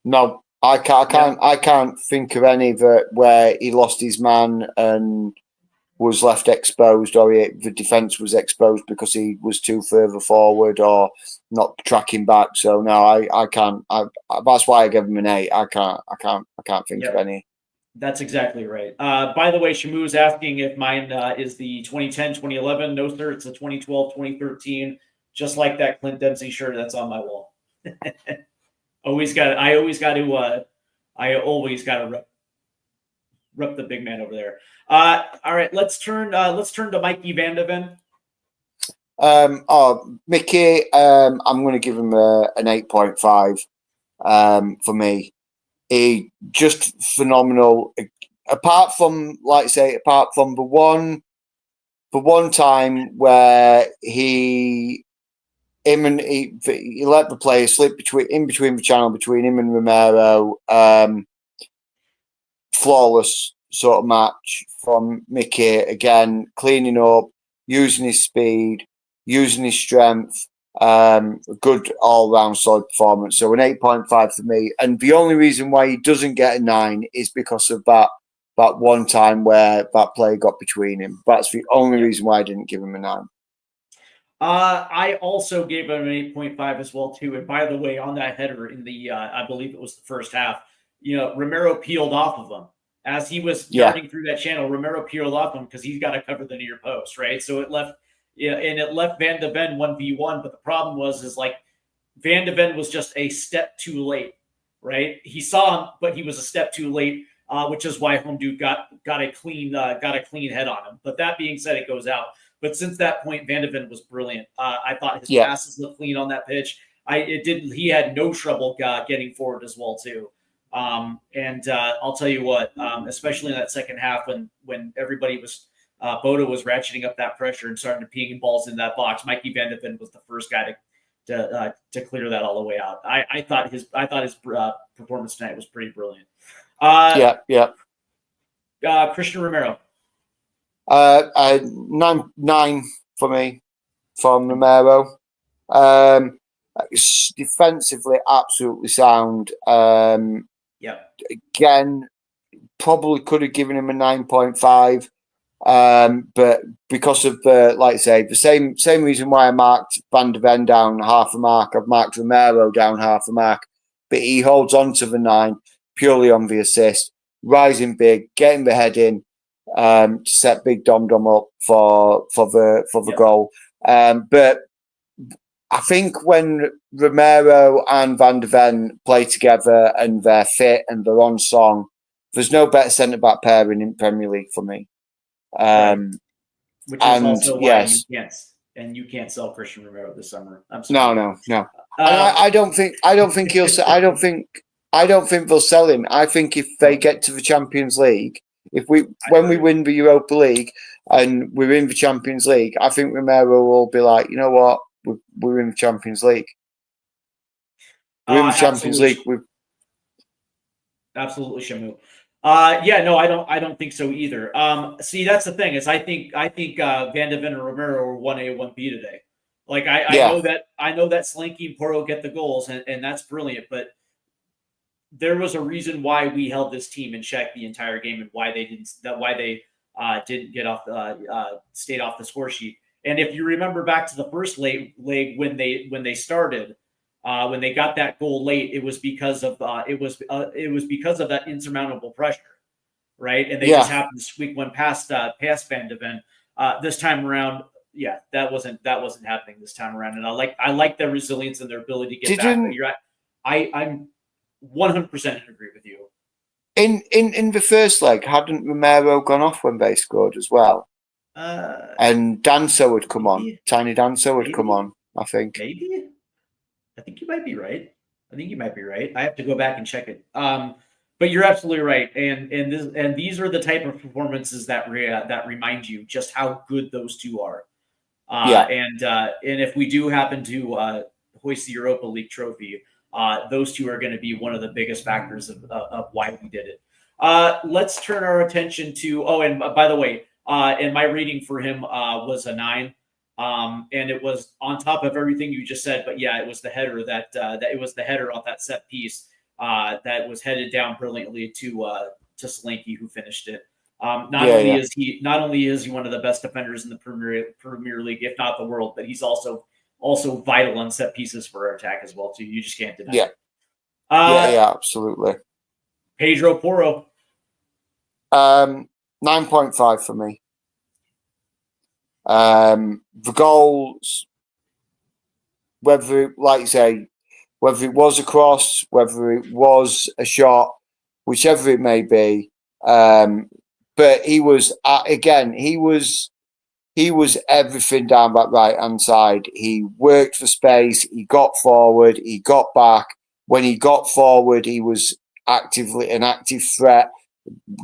No, I can't think of any where he lost his man and was left exposed, or the defence was exposed because he was too further forward or not tracking back. So no, I can't. That's why I gave him an 8. I can't think of any. That's exactly right. By the way, Shamu's asking if mine is the 2010, 2011. No, sir. It's the 2012, 2013. Just like that Clint Dempsey shirt that's on my wall. I always got to rep the big man over there. All right, let's turn to Mikey Van de Ven. Mickey, I'm going to give him an 8.5 for me. He just phenomenal. Apart from the one time where he let the player slip between the channel between him and Romero. Flawless sort of match from Mickey, again, cleaning up, using his speed, using his strength. Good all-round solid performance. So an 8.5 for me. And the only reason why he doesn't get a 9 is because of that that one time where that play got between him. That's the only reason why I didn't give him a 9. I also gave him an 8.5 as well too. And by the way, on that header in the, I believe it was the first half, Romero peeled off of him as he was darting through that channel. Romero peeled off him because he's got to cover the near post, right? So it left, and it left Van de Ven 1v1. But the problem is like Van de Ven was just a step too late, right? He saw him, but he was a step too late, which is why Home Dude got a clean head on him. But that being said, it goes out. But since that point, Van de Ven was brilliant. I thought his passes looked clean on that pitch. He had no trouble getting forward as well too. And I'll tell you what, especially in that second half when everybody was Bodo was ratcheting up that pressure and starting to ping balls in that box, Mikey Van de Ven was the first guy to clear that all the way out. I thought his performance tonight was pretty brilliant. Christian Romero. 9 for me from Romero. Defensively, absolutely sound. Again, probably could have given him a 9.5. But because of the same reason why I marked Van de Ven down half a mark, I've marked Romero down half a mark. But he holds on to the 9 purely on the assist, rising big, getting the head in. To set Big Dom up for the goal. But I think when Romero and Van de Ven play together and they're fit and they're on song, there's no better centre back pairing in Premier League for me. Which is also why you can't sell Christian Romero this summer. I'm sorry. No. I don't think he'll. I don't think they'll sell him. I think if they get to the Champions League. When we win the Europa League and we're in the Champions League, I think Romero will be like, you know what, we're in the Champions League. We're in the Champions League. Absolutely, Shamu. I don't think so either. See, that's the thing is I think Van de Ven and Romero are 1A, 1B today. Like I know that Slinky and Porto get the goals and that's brilliant, but there was a reason why we held this team in check the entire game and why they didn't get off stayed off the score sheet. And if you remember back to the first leg when they started, when they got that goal late, it was because of that insurmountable pressure, right? And they just happened to squeak one past Van de Ven. This time around, that wasn't happening this time around. And I like their resilience and their ability to get back. I'm 100% agree with you. In the first leg, hadn't Romero gone off when they scored as well? And Danso would come on. Tiny Danso would come on, I think. Maybe. I think you might be right. I have to go back and check it. But you're absolutely right. And these are the type of performances that remind you just how good those two are. And if we do happen to hoist the Europa League trophy, those two are going to be one of the biggest factors of why we did it. Let's turn our attention to. Oh, and by the way, and my rating for him was a 9, and it was on top of everything you just said. But yeah, it was the header that it was the header off that set piece that was headed down brilliantly to Slinky, who finished it. Not only is he one of the best defenders in the Premier League, if not the world, but he's also vital on set pieces for our attack as well too. You just can't deny it. Absolutely. Pedro Porro. 9.5 for me. The goals, whether it was a cross, whether it was a shot, whichever it may be, but he was he was everything down that right-hand side. He worked for space. He got forward. He got back. When he got forward, he was an active threat,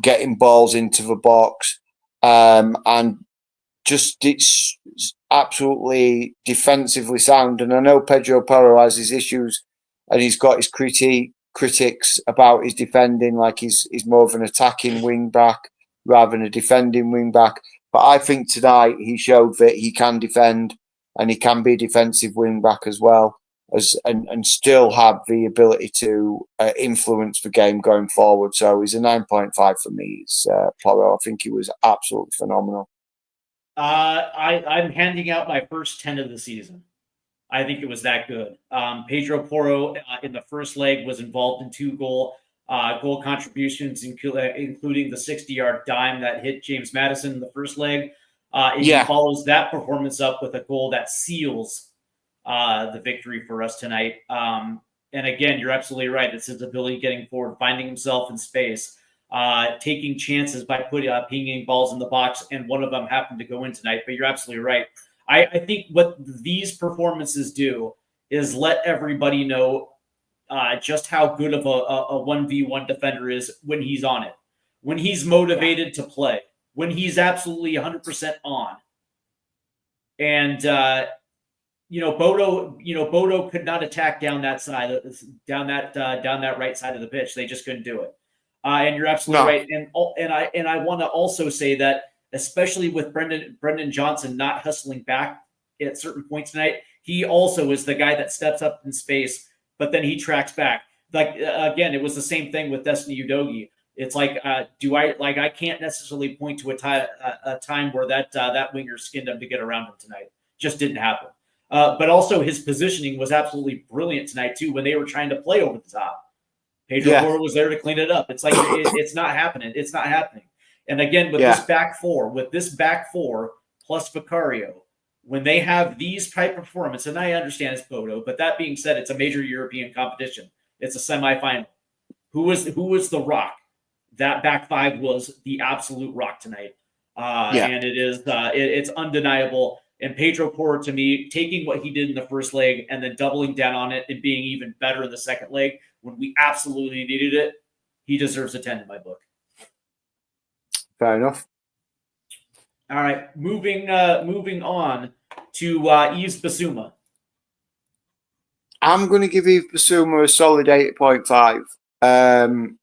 getting balls into the box. And just it's absolutely defensively sound. And I know Pedro Porro has his issues and he's got his critics about his defending, like he's more of an attacking wing-back rather than a defending wing-back. But I think tonight he showed that he can defend and he can be a defensive wing back as well. and still have the ability to influence the game going forward. So he's a 9.5 for me. It's Porro. I think he was absolutely phenomenal. I'm handing out my first 10 of the season. I think it was that good. Pedro Porro in the first leg was involved in 2 goal contributions, including the 60-yard dime that hit James Madison in the first leg. And he follows that performance up with a goal that seals the victory for us tonight. And again, you're absolutely right. It's his ability getting forward, finding himself in space, taking chances by pinging balls in the box, and one of them happened to go in tonight. But you're absolutely right. I think what these performances do is let everybody know just how good of a 1v1 defender is when he's on it, when he's motivated to play, when he's absolutely 100% on. And Bodo could not attack down that side, down that right side of the pitch. They just couldn't do it. And you're absolutely right. And I want to also say that, especially with Brendan Johnson not hustling back at certain points tonight, he also is the guy that steps up in space, but then he tracks back. Like again, it was the same thing with Destiny Udogie. It's like, I can't necessarily point to a time where that winger skinned him to get around him tonight. Just didn't happen. But also his positioning was absolutely brilliant tonight too when they were trying to play over the top. Pedro Porro was there to clean it up. It's like it's not happening. It's not happening. And again, with this back four plus Vicario, when they have these type of performance, and I understand it's Bodo, but that being said, it's a major European competition. It's a semifinal. Who was the rock? That back 5 was the absolute rock tonight. And it is it's undeniable. And Pedro Porro, to me, taking what he did in the first leg and then doubling down on it and being even better in the second leg when we absolutely needed it, he deserves a 10 in my book. Fair enough. All right, moving on to Yves Bissouma. I'm going to give Yves Bissouma a solid 8.5.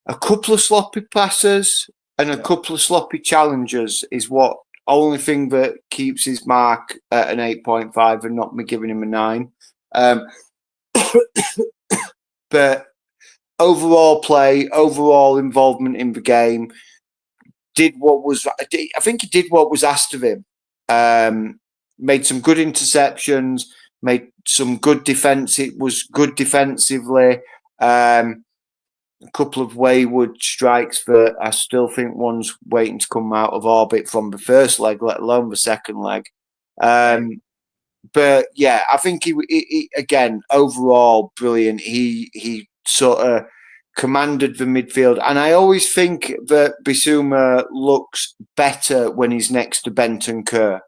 A couple of sloppy passes and a couple of sloppy challenges is what only thing that keeps his mark at an 8.5 and not me giving him a 9. But overall play, overall involvement in the game, I think he did what was asked of him. Made some good interceptions, made some good defense. It was good defensively. A couple of wayward strikes that I still think one's waiting to come out of orbit from the first leg, let alone the second leg. But yeah, I think he again, overall brilliant. He sort of commanded the midfield. And I always think that Bissouma looks better when he's next to Bentancur.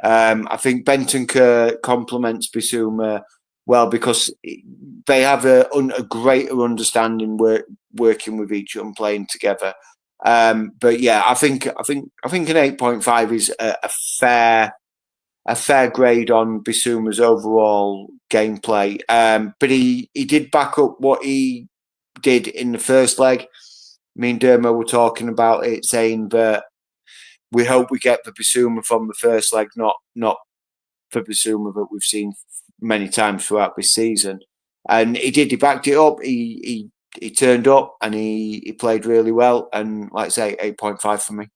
I think Bentancur complements Bissouma well because they have a greater understanding working with each other and playing together. But yeah, I think an 8.5 is a fair grade on Bissouma's overall gameplay. But he did back up what he did in the first leg. Me and Dermo were talking about it, saying that we hope we get the Bissouma from the first leg, not for Bissouma that we've seen many times throughout this season. And he did. He backed it up. He turned up and he played really well. And like I say, 8.5 for me.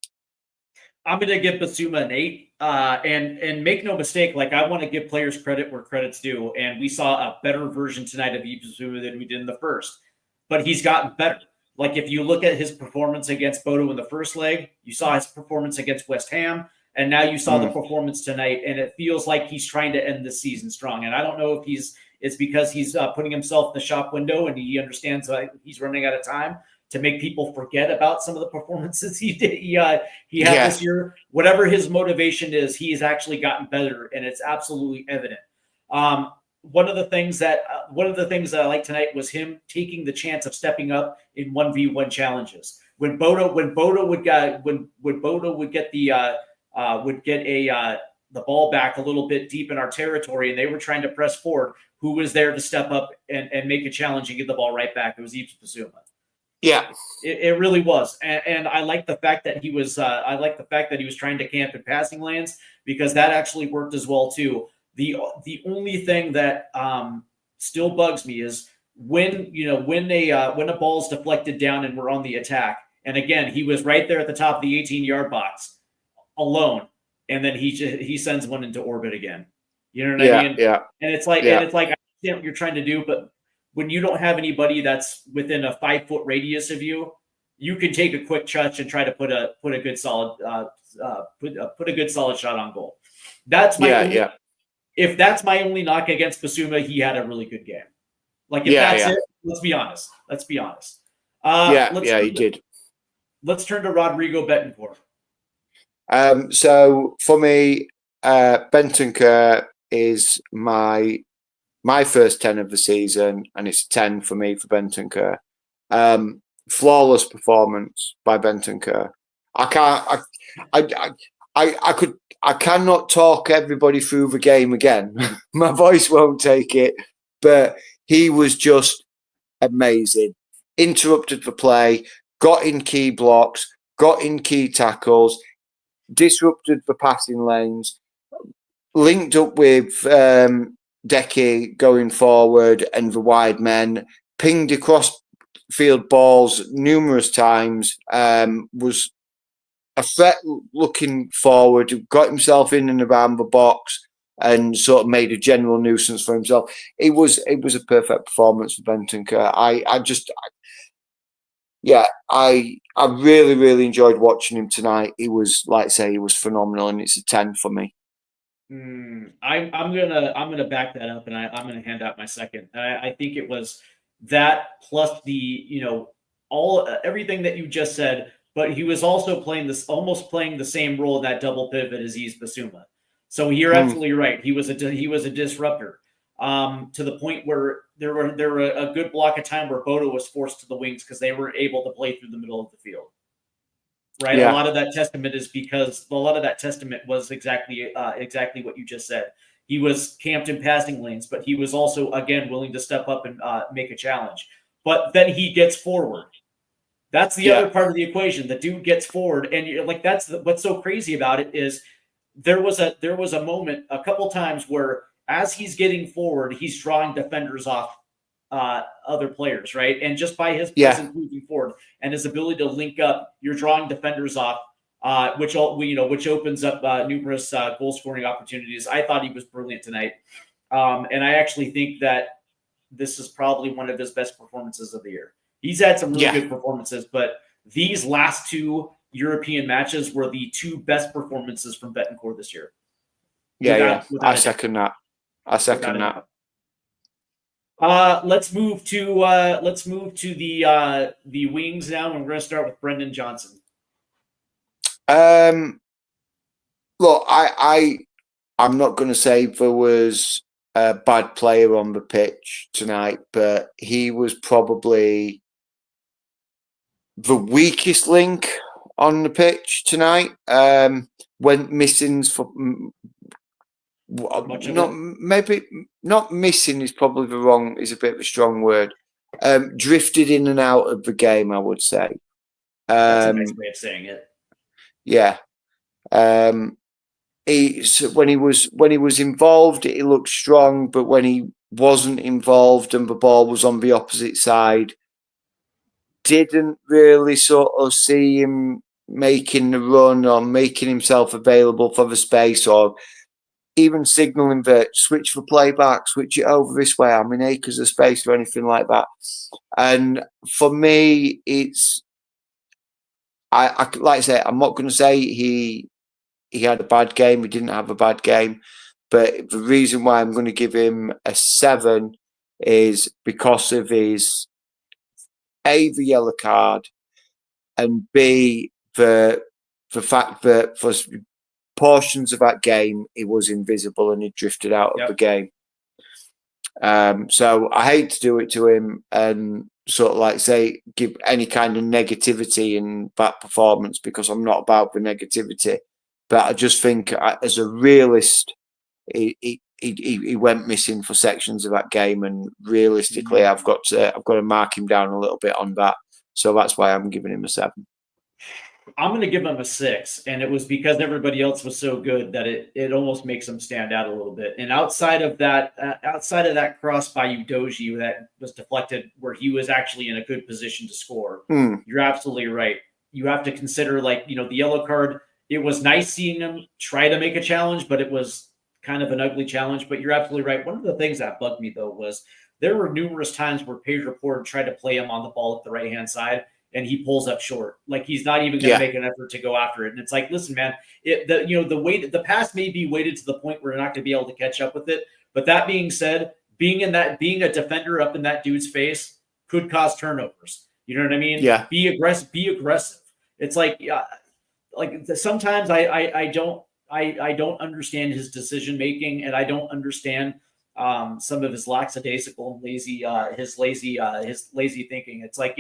I'm going to give Bissouma an 8. And make no mistake, like I want to give players credit where credit's due. And we saw a better version tonight of Bissouma than we did in the first. But he's gotten better. Like if you look at his performance against Bodo in the first leg, you saw his performance against West Ham, and now you saw the performance tonight, and it feels like he's trying to end the season strong. And I don't know if it's because he's putting himself in the shop window and he understands he's running out of time to make people forget about some of the performances he had this year. Whatever his motivation is, he has actually gotten better, and it's absolutely evident. One of the things that I liked tonight was him taking the chance of stepping up in 1v1 challenges. When Bodo would get the ball back a little bit deep in our territory and they were trying to press forward, who was there to step up and make a challenge and get the ball right back? It was Yves Bissouma. Yeah, it really was, and I like the fact that he was. I like the fact that he was trying to camp in passing lanes because that actually worked as well too. The only thing that still bugs me is when a ball's deflected down and we're on the attack. And again, he was right there at the top of the 18-yard box alone, and then he sends one into orbit again. You know what I mean? Yeah. And it's like Yeah. I understand what you're trying to do, but when you don't have anybody that's within a 5-foot radius of you, you can take a quick touch and try to put a good solid put a good solid shot on goal. That's my only, if that's my only knock against Basuma, he had a really good game. Like if that's it, let's be honest. He did. Let's turn to Rodrigo Betancourt. So for me, Bentancur is my first 10 of the season, and it's a 10 for me for Bentancur. Flawless performance by Bentancur. I cannot talk everybody through the game again. My voice won't take it, but he was just amazing. Interrupted the play, got in key blocks, got in key tackles, disrupted the passing lanes, linked up with Decky going forward and the wide men, pinged across field balls numerous times, was a threat looking forward, got himself in and around the box and sort of made a general nuisance for himself. It was a perfect performance for Bentancur. I really, really enjoyed watching him tonight. He was, like I say, he was phenomenal, and it's a 10 for me. I'm gonna back that up, and I'm gonna hand out my second. I think it was that plus the everything that you just said, but he was also almost playing the same role in that double pivot as Yves Bissouma. So you're absolutely right. He was a disruptor. To the point where there were a good block of time where Bodo was forced to the wings because they were able to play through the middle of the field. Right. Yeah. A lot of that testament was exactly what you just said. He was camped in passing lanes, but he was also, again, willing to step up and make a challenge. But then he gets forward. That's the other part of the equation. The dude gets forward, and you're like, what's so crazy about it is there was a moment a couple times where as he's getting forward, he's drawing defenders off other players, right? And just by his presence moving forward and his ability to link up, you're drawing defenders off, which opens up numerous goal scoring opportunities. I thought he was brilliant tonight, and I actually think that this is probably one of his best performances of the year. He's had some really good performances, but these last two European matches were the two best performances from Betancourt this year. I second that. Let's move to the wings now, and we're going to start with Brendan Johnson. Look, I'm not going to say there was a bad player on the pitch tonight, but he was probably the weakest link on the pitch tonight. Went missing for. Not missing is probably is a bit of a strong word. Drifted in and out of the game, I would say. That's a nice way of saying it. Yeah. When he was involved, he looked strong, but when he wasn't involved and the ball was on the opposite side, didn't really sort of see him making the run or making himself available for the space or even signalling that switch the play back, switch it over this way, I'm in acres of space or anything like that. And for me, it's I like I say, I'm not going to say he had a bad game. He didn't have a bad game, but the reason why I'm going to give him a 7 is because of his A, the yellow card, and B, the fact that for portions of that game he was invisible and he drifted out of the game. So I hate to do it to him and sort of like say give any kind of negativity in that performance, because I'm not about the negativity. But I just think as a realist, he went missing for sections of that game, and realistically, I've got to mark him down a little bit on that. So that's why I'm giving him a 7. I'm going to give him a 6, and it was because everybody else was so good that it almost makes him stand out a little bit. And outside of that cross by Udoji that was deflected, where he was actually in a good position to score, you're absolutely right. You have to consider, like, the yellow card. It was nice seeing him try to make a challenge, but it was kind of an ugly challenge. But you're absolutely right. One of the things that bugged me though was there were numerous times where Pedro Porter tried to play him on the ball at the right hand side, and he pulls up short. Like he's not even going to make an effort to go after it. And it's like, listen, man, the pass may be weighted to the point where you're not going to be able to catch up with it. But that being said, being a defender up in that dude's face could cause turnovers. You know what I mean? Yeah. Be aggressive. It's like, sometimes I don't understand his decision making, and I don't understand some of his lackadaisical and lazy thinking. It's like,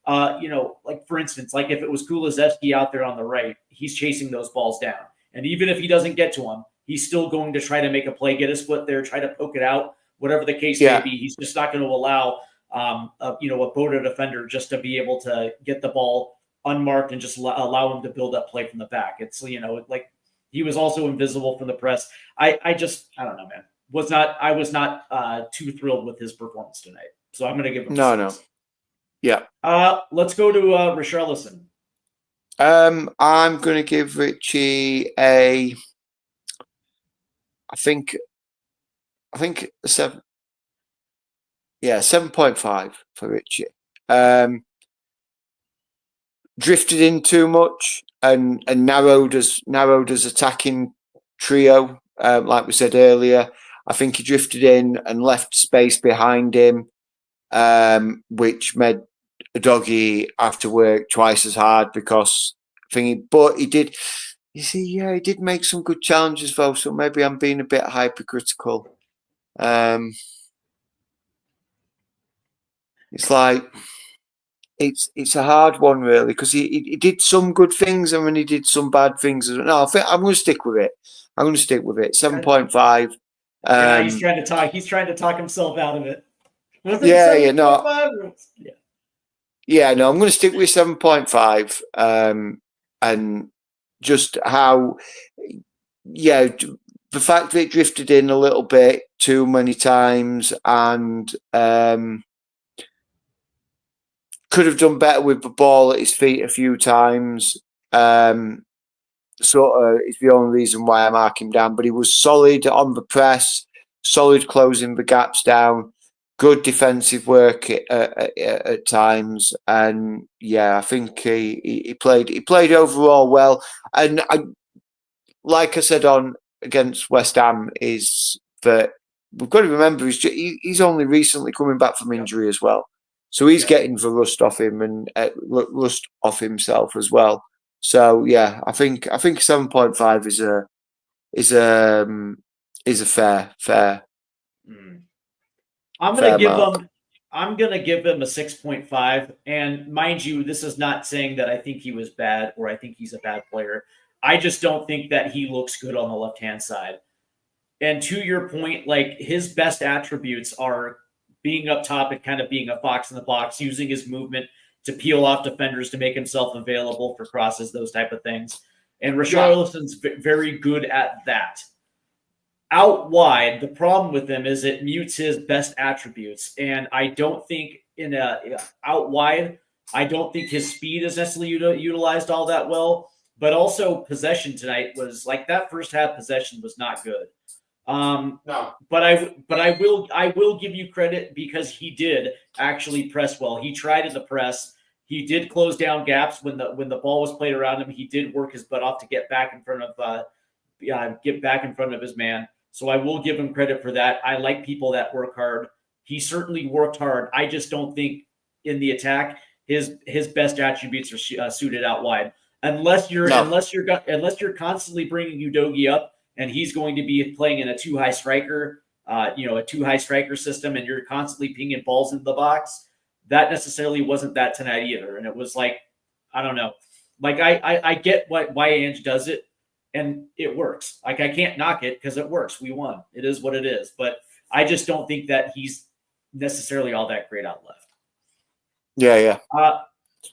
like for instance, like if it was Kulusevski out there on the right, he's chasing those balls down. And even if he doesn't get to them, he's still going to try to make a play, get his foot there, try to poke it out, whatever the case may be. He's just not going to allow, a Boda defender just to be able to get the ball unmarked and just allow him to build up play from the back. It's, like he was also invisible from the press. I don't know, man. I was not too thrilled with his performance tonight. So I'm going to give him no. Yeah. Let's go to Richarlison. I'm going to give Richie I think a 7. Yeah, 7.5 for Richie. Drifted in too much and narrowed his attacking trio. Like we said earlier, I think he drifted in and left space behind him, which made Doggy have to work twice as hard because but he did. You see, he did make some good challenges though. So maybe I'm being a bit hypercritical. It's like it's a hard one really because he did some good things and then he did some bad things. No, I think I'm going to stick with it. 7.5. He's trying to talk. He's trying to talk himself out of it. No. Yeah, no, I'm going to stick with 7.5. And just how, the fact that it drifted in a little bit too many times and could have done better with the ball at his feet a few times. Sort of is the only reason why I mark him down. But he was solid on the press, solid closing the gaps down, good defensive work at times, and I think he played overall well. And like I said against West Ham, is that we've got to remember he's only recently coming back from injury as well, so he's getting the rust off him and rust off himself as well. So I think 7.5 is a fair. I'm gonna give him a 6.5. And mind you, this is not saying that I think he was bad or I think he's a bad player. I just don't think that he looks good on the left-hand side. And to your point, like his best attributes are being up top and kind of being a fox in the box, using his movement to peel off defenders to make himself available for crosses, those type of things. And Richarlison's very good at that. Out wide, the problem with him is it mutes his best attributes. And I don't think out wide, I don't think his speed is necessarily utilized all that well. But also possession tonight was like that first half possession was not good. No. But I will give you credit because he did actually press well. He tried in the press. He did close down gaps when the ball was played around him. He did work his butt off to get back in front of his man. So I will give him credit for that. I like people that work hard. He certainly worked hard. I just don't think in the attack his best attributes are suited out wide. Unless you're constantly bringing Udogie up and he's going to be playing in a two high striker system, and you're constantly pinging balls into the box. That necessarily wasn't that tonight either. And it was like, I don't know. Like I get why Ange does it, and it works. Like I can't knock it because it works. We won. It is what it is. But I just don't think that he's necessarily all that great out left. Yeah.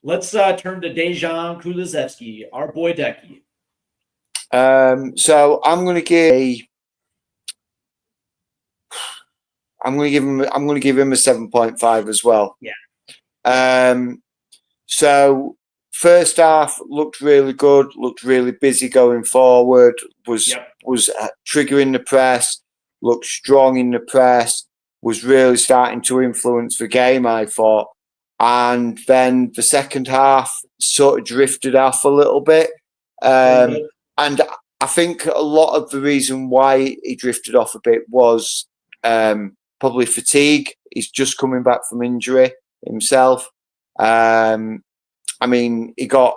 Let's turn to Dejan Kulusevski, our boy Decky. So I'm going to give him a 7.5 as well. Yeah. So first half looked really good, looked really busy going forward, was triggering the press, looked strong in the press, was really starting to influence the game, I thought. And then the second half sort of drifted off a little bit. And I think a lot of the reason why he drifted off a bit was probably fatigue. He's just coming back from injury himself. I mean, he got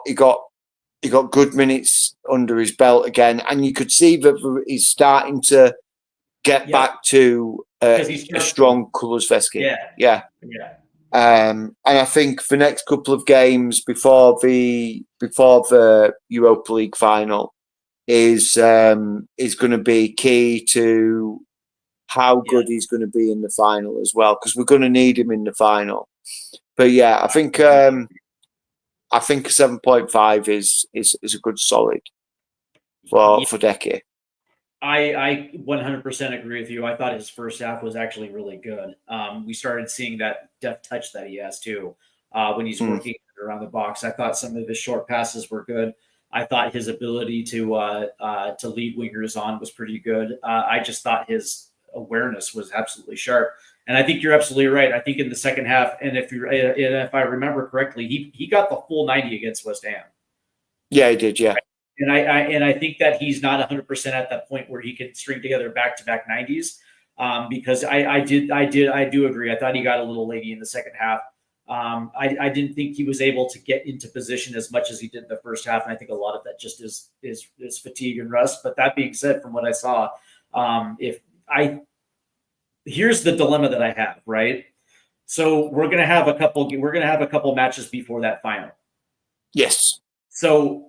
good minutes under his belt again, and you could see that he's starting to get back to a strong Kulusevski. Yeah. And I think the next couple of games before the Europa League final is going to be key to how good he's going to be in the final as well, because we're going to need him in the final. But yeah, I think a 7.5 is a good solid for Decky. I 100% agree with you. I thought his first half was actually really good. We started seeing that deft touch that he has too when he's working around the box. I thought some of his short passes were good. I thought his ability to lead wingers on was pretty good. I just thought his awareness was absolutely sharp. And I think you're absolutely right. I think in the second half, and if I remember correctly, he got the full 90 against West Ham. Yeah, he did. Yeah. And I think that he's not 100% at that point where he can string together back-to-back 90s, because I do agree. I thought he got a little laggy in the second half. I didn't think he was able to get into position as much as he did in the first half, and I think a lot of that just is fatigue and rust. But that being said, from what I saw, here's the dilemma that I have. Right, so we're gonna have a couple matches before that final. Yes. So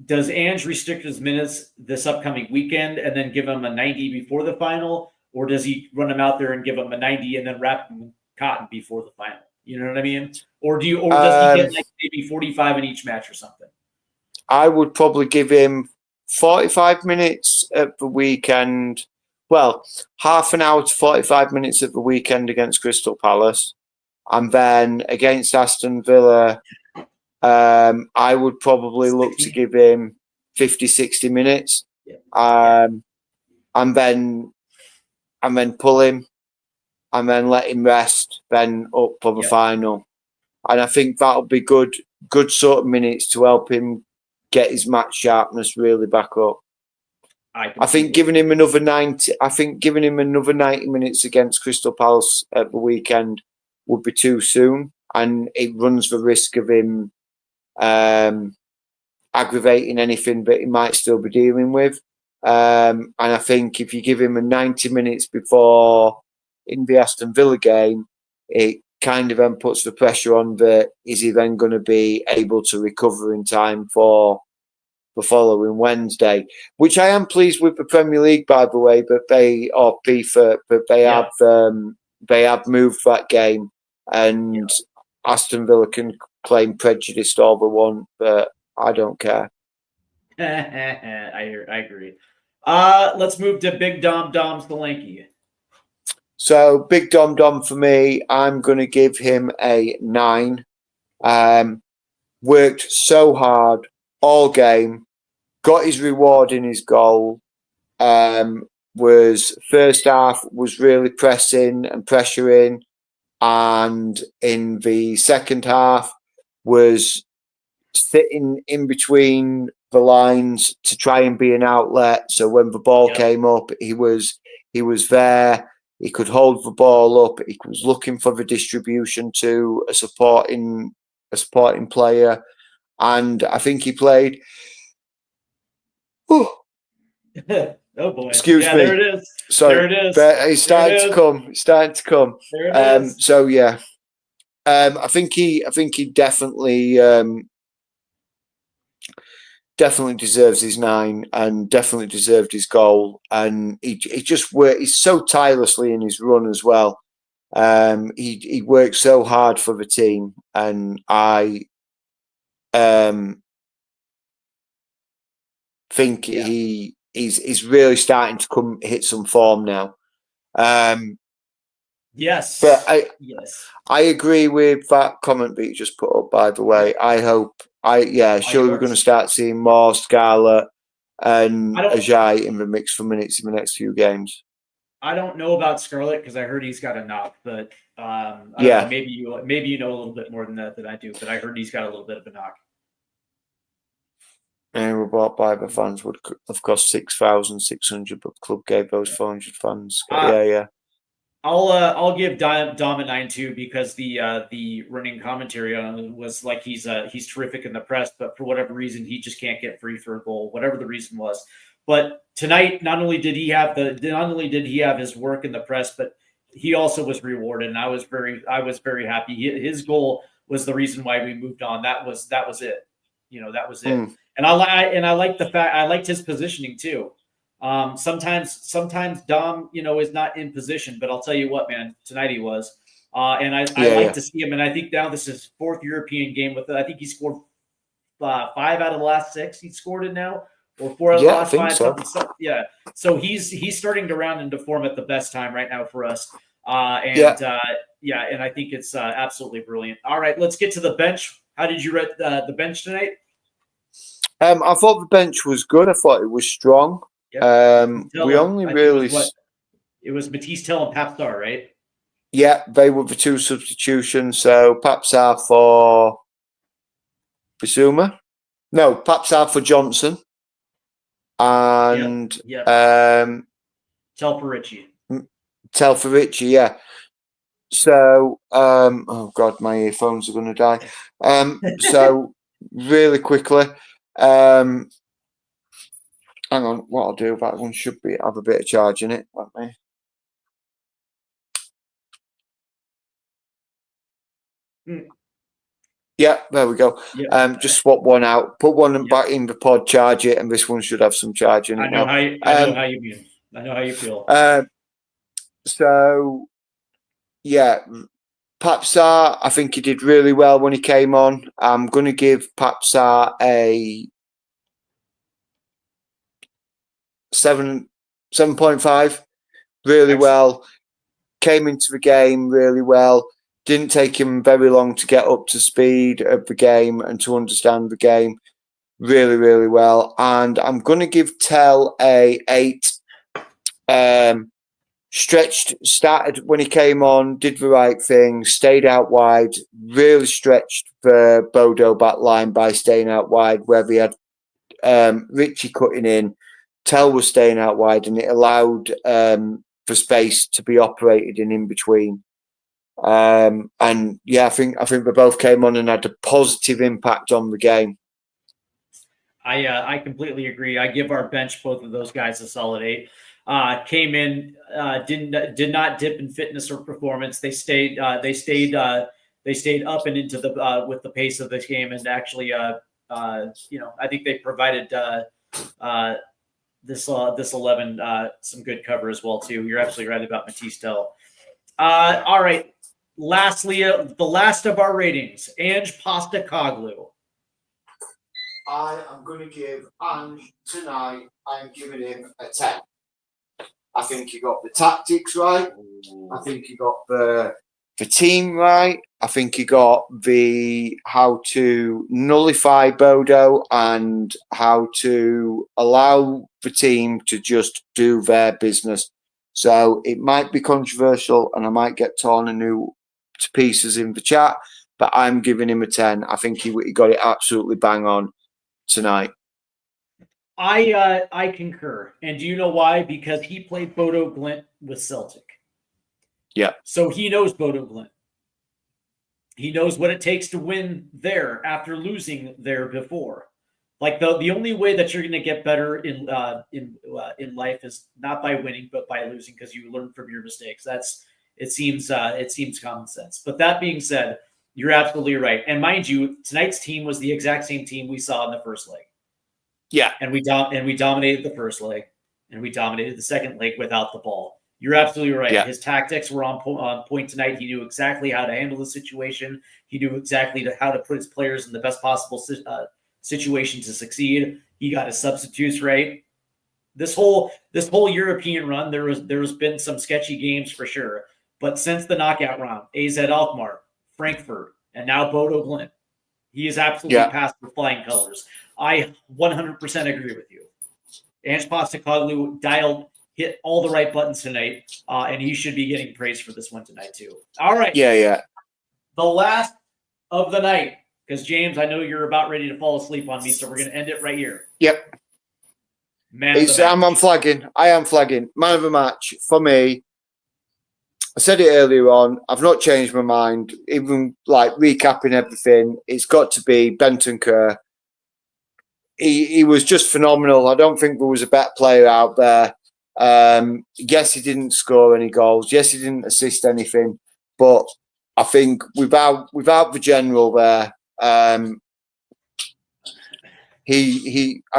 does Ange restrict his minutes this upcoming weekend and then give him a 90 before the final, or does he run him out there and give him a 90 and then wrap him in cotton before the final? You know what I mean? Or does he get like maybe 45 in each match or something? I would probably give him 45 minutes at the weekend. Well, half an hour to 45 minutes at the weekend against Crystal Palace, and then against Aston Villa, I would probably look to give him 50, 60 minutes, and then pull him, and then let him rest, then up for the final. And I think that'll be good sort of minutes to help him get his match sharpness really back up. I think giving him another 90. I think giving him another 90 minutes against Crystal Palace at the weekend would be too soon, and it runs the risk of him aggravating anything that he might still be dealing with. And I think if you give him a 90 minutes before in the Aston Villa game, it kind of then puts the pressure on that is he then going to be able to recover in time for the following Wednesday, which I am pleased with the Premier League, by the way, but FIFA, but they have moved that game, and Aston Villa can claim prejudice all they want, but I don't care. I agree. Let's move to Big Dom Solanke. So Big Dom for me, I'm going to give him a 9. Worked so hard all game, got his reward in his goal. Was first half was really pressing and pressuring, and in the second half was sitting in between the lines to try and be an outlet. So when the ball came up, he was there. He could hold the ball up. He was looking for the distribution to a supporting player, and I think he played. Oh boy! Excuse me. There it is. Sorry, there it is. But it's starting to come. It's starting to come. There it is. So yeah, I think he definitely deserves his 9 and definitely deserved his goal. And he just worked. He's so tirelessly in his run as well. He worked so hard for the team, and I think he's really starting to hit some form now. Yes. But yes. I agree with that comment that you just put up, by the way. I hope surely we're going to start seeing more Scarlett and Ajay in the mix for minutes in the next few games. I don't know about Scarlett because I heard he's got a knock, but I don't know, maybe you know a little bit more than that I do, but I heard he's got a little bit of a knock. And were bought by the fans would have cost 6,600, but the club gave those 400 fans. I'll give Dom a 9 too, because the running commentary on it was like he's terrific in the press, but for whatever reason he just can't get free for a goal, whatever the reason was. But tonight, not only did he have his work in the press, but he also was rewarded, and I was very happy. His goal was the reason why we moved on. That was it. That was it. And I liked his positioning too. Sometimes Dom, is not in position, but I'll tell you what, man, tonight he was. And I like to see him. And I think now this is his fourth European game with it. I think he scored 5 out of the last 6. He scored it now, or 4 out of the last 5. So. Yeah. So he's starting to round into form at the best time right now for us. And I think it's absolutely brilliant. All right, let's get to the bench. How did you rate the bench tonight? I thought the bench was good. I thought it was strong. Yep. We only really... It was Matisse Tell and Papsar, right? Yeah, they were the 2 substitutions. So Papsar for Bissouma. No, Papsar for Johnson. And Tell for Richie. Tell for Richie, yeah. So, oh God, my earphones are going to die. So, really quickly, hang on, what I'll do, that one should have a bit of charge in it. Let me. Yeah, there we go. Just swap one out, put one back in the pod, charge it, and this one should have some charge in it. I know how you mean. I know how you feel. So, yeah, Papsar, I think he did really well when he came on. I'm going to give Papsar a 7.5. Really well. Came into the game really well. Didn't take him very long to get up to speed of the game and to understand the game. Really, really well. And I'm going to give Tell a 8. Stretched, started when he came on, did the right thing, stayed out wide, really stretched the Bodo back line by staying out wide, where he had Richie cutting in, Tell was staying out wide, and it allowed for space to be operated in between. And yeah, I think they both came on and had a positive impact on the game. I completely agree. I give our bench, both of those guys, a solid 8. Came in, did not dip in fitness or performance. They stayed up and into the with the pace of this game, and actually, I think they provided this 11 some good cover as well too. You're absolutely right about Matisse Tell. All right, lastly, the last of our ratings, Ange Postecoglou. I am going to give Ange tonight. I'm giving him a 10. I think he got the tactics right. I think he got the team right. I think he got the how to nullify Bodo and how to allow the team to just do their business. So it might be controversial and I might get torn anew to pieces in the chat, but I'm giving him a 10. I think he got it absolutely bang on tonight. I concur. And do you know why? Because he played Bodo Glimt with Celtic. Yeah. So he knows Bodo Glimt. He knows what it takes to win there after losing there before. Like the only way that you're going to get better in life is not by winning, but by losing, because you learn from your mistakes. It seems common sense. But that being said, you're absolutely right. And mind you, tonight's team was the exact same team we saw in the first leg. Yeah, and we dominated the first leg, and we dominated the second leg without the ball. You're absolutely right. Yeah. His tactics were on point tonight. He knew exactly how to handle the situation. He knew exactly how to put his players in the best possible situation to succeed. He got his substitutes right. This whole European run, there's been some sketchy games for sure. But since the knockout round, AZ Alkmaar, Frankfurt, and now Bodo Glimt, he is absolutely passed with flying colors. I 100% agree with you. Ange Postecoglou hit all the right buttons tonight, and he should be getting praise for this one tonight too. All right. Yeah. The last of the night, because James, I know you're about ready to fall asleep on me, so we're going to end it right here. Yep. I'm flagging. I am flagging. Man of the match for me. I said it earlier on. I've not changed my mind. Even like recapping everything, it's got to be Bentancur. He was just phenomenal. I don't think there was a better player out there. Yes, he didn't score any goals. Yes, he didn't assist anything. But I think without the general there, I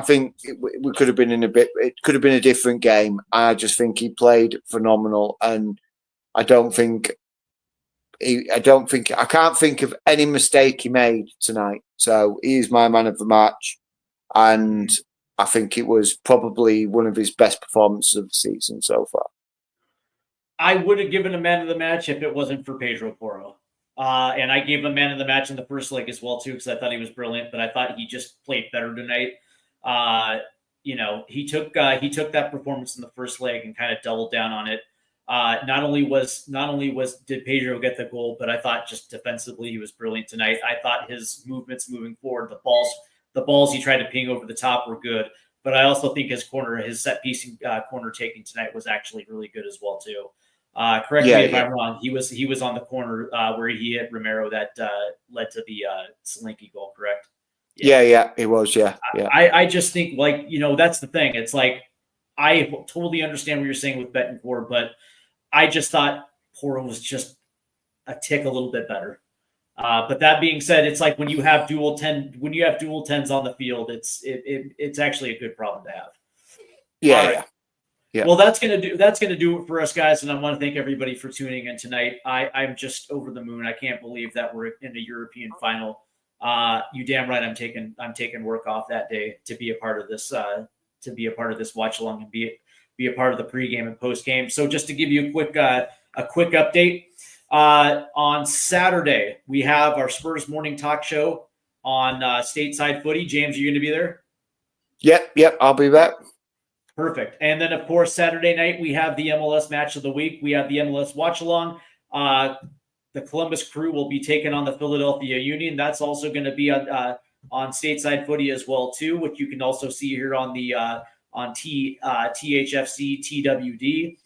think we could have been in it could have been a different game. I just think he played phenomenal, and I can't think of any mistake he made tonight. So he is my man of the match, and I think it was probably one of his best performances of the season so far. I would have given a man of the match if it wasn't for Pedro Porro. And I gave him a man of the match in the first leg as well, too, because I thought he was brilliant, but I thought he just played better tonight. He took that performance in the first leg and kind of doubled down on it. Not only did Pedro get the goal, but I thought just defensively he was brilliant tonight. I thought his movements moving forward, the balls he tried to ping over the top were good, but I also think his set piece corner taking tonight was actually really good as well too. Correct me if I'm wrong. He was on the corner where he hit Romero that led to the Solanke goal. Correct? Yeah, it was. Yeah. I just think that's the thing. It's like I totally understand what you're saying with Betancourt, but I just thought Porro was just a tick a little bit better. But that being said, it's like when you have dual 10s on the field, it's actually a good problem to have. Yeah. Well, that's gonna do it for us, guys, and I want to thank everybody for tuning in tonight. I'm just over the moon. I can't believe that we're in the European final. You damn right. I'm taking work off that day to be a part of this. To be a part of this watch along and be a part of the pregame and postgame. So just to give you a quick update, on Saturday we have our Spurs morning talk show on Stateside Footy. James, are you going to be there? Yep, I'll be there. Perfect. And then of course Saturday night we have the MLS match of the week. We have the MLS watch along. The Columbus Crew will be taking on the Philadelphia Union. That's also going to be on Stateside Footy as well too, which you can also see here on the THFC TWD,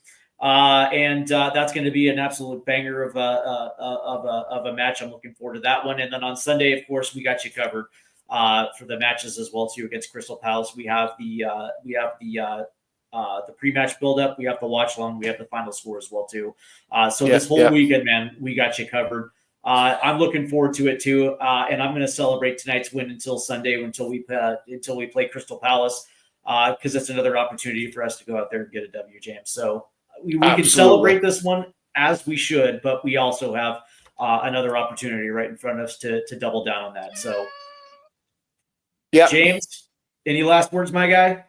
and that's going to be an absolute banger of a match. I'm looking forward to that one. And then on Sunday, of course, we got you covered for the matches as well too against Crystal Palace. We have the pre-match build-up, we have the watch along, we have the final score as well too. This whole weekend, man, we got you covered. I'm looking forward to it too, and I'm going to celebrate tonight's win until Sunday, until we play Crystal Palace, because it's another opportunity for us to go out there and get a W, James. So we can celebrate this one as we should, but we also have another opportunity right in front of us to double down on that. So, James, any last words, my guy?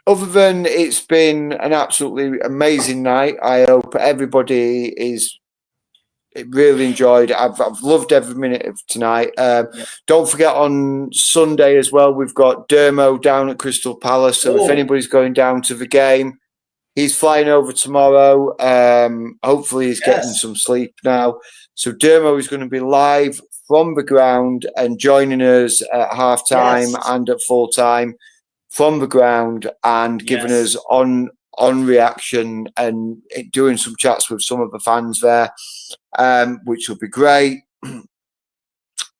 Other than it's been an absolutely amazing night, I hope everybody is really enjoyed. I've loved every minute of tonight. Don't forget on Sunday as well, we've got Dermo down at Crystal Palace. So if anybody's going down to the game, he's flying over tomorrow. Hopefully he's getting some sleep now. So Dermo is going to be live from the ground and joining us at half-time and at full-time from the ground and giving us on reaction and doing some chats with some of the fans there, which will be great.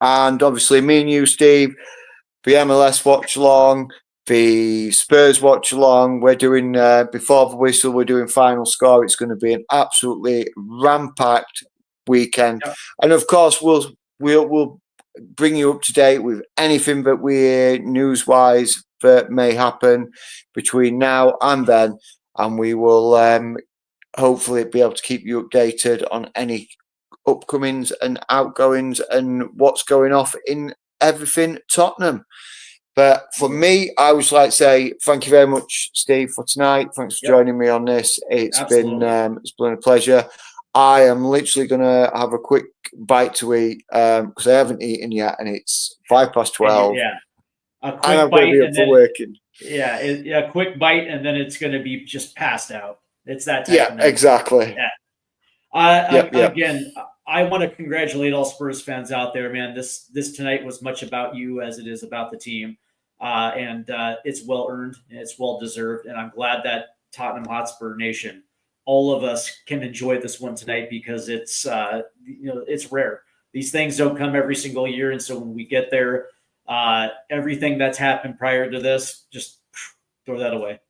And obviously me and you, Steve, the MLS watch along, the Spurs watch along, we're doing before the whistle, we're doing final score. It's going to be an absolutely rampacked weekend. And of course we'll bring you up to date with anything that we hear news wise that may happen between now and then. and we will hopefully be able to keep you updated on any upcomings and outgoings and what's going off in everything Tottenham. But for me, I would like to say thank you very much, Steve, for tonight. Thanks for joining me on this. It's been a pleasure. I am literally going to have a quick bite to eat because I haven't eaten yet, and it's 12:05. Yeah, a quick and I'm bite, going to be up for working. Yeah, a quick bite, and then it's going to be just passed out. It's that type Yeah, of night. exactly. Yeah. Again, I want to congratulate all Spurs fans out there, man. This tonight was much about you as it is about the team, and it's well earned and it's well deserved. And I'm glad that Tottenham Hotspur Nation, all of us, can enjoy this one tonight because it's it's rare. These things don't come every single year, and so when we get there, everything that's happened prior to this, just throw that away.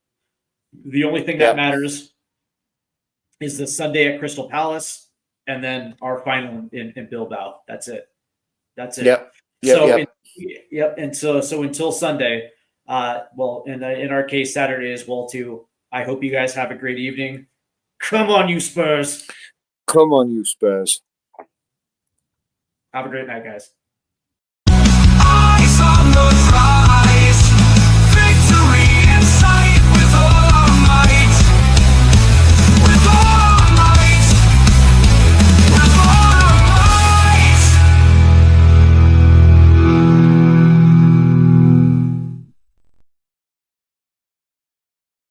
The only thing that matters is the Sunday at Crystal Palace, and then our final in Bilbao. That's it. Yep. And so until Sunday, well, in our case, Saturday as well too. I hope you guys have a great evening. Come on, you Spurs. Come on, you Spurs. Have a great night, guys.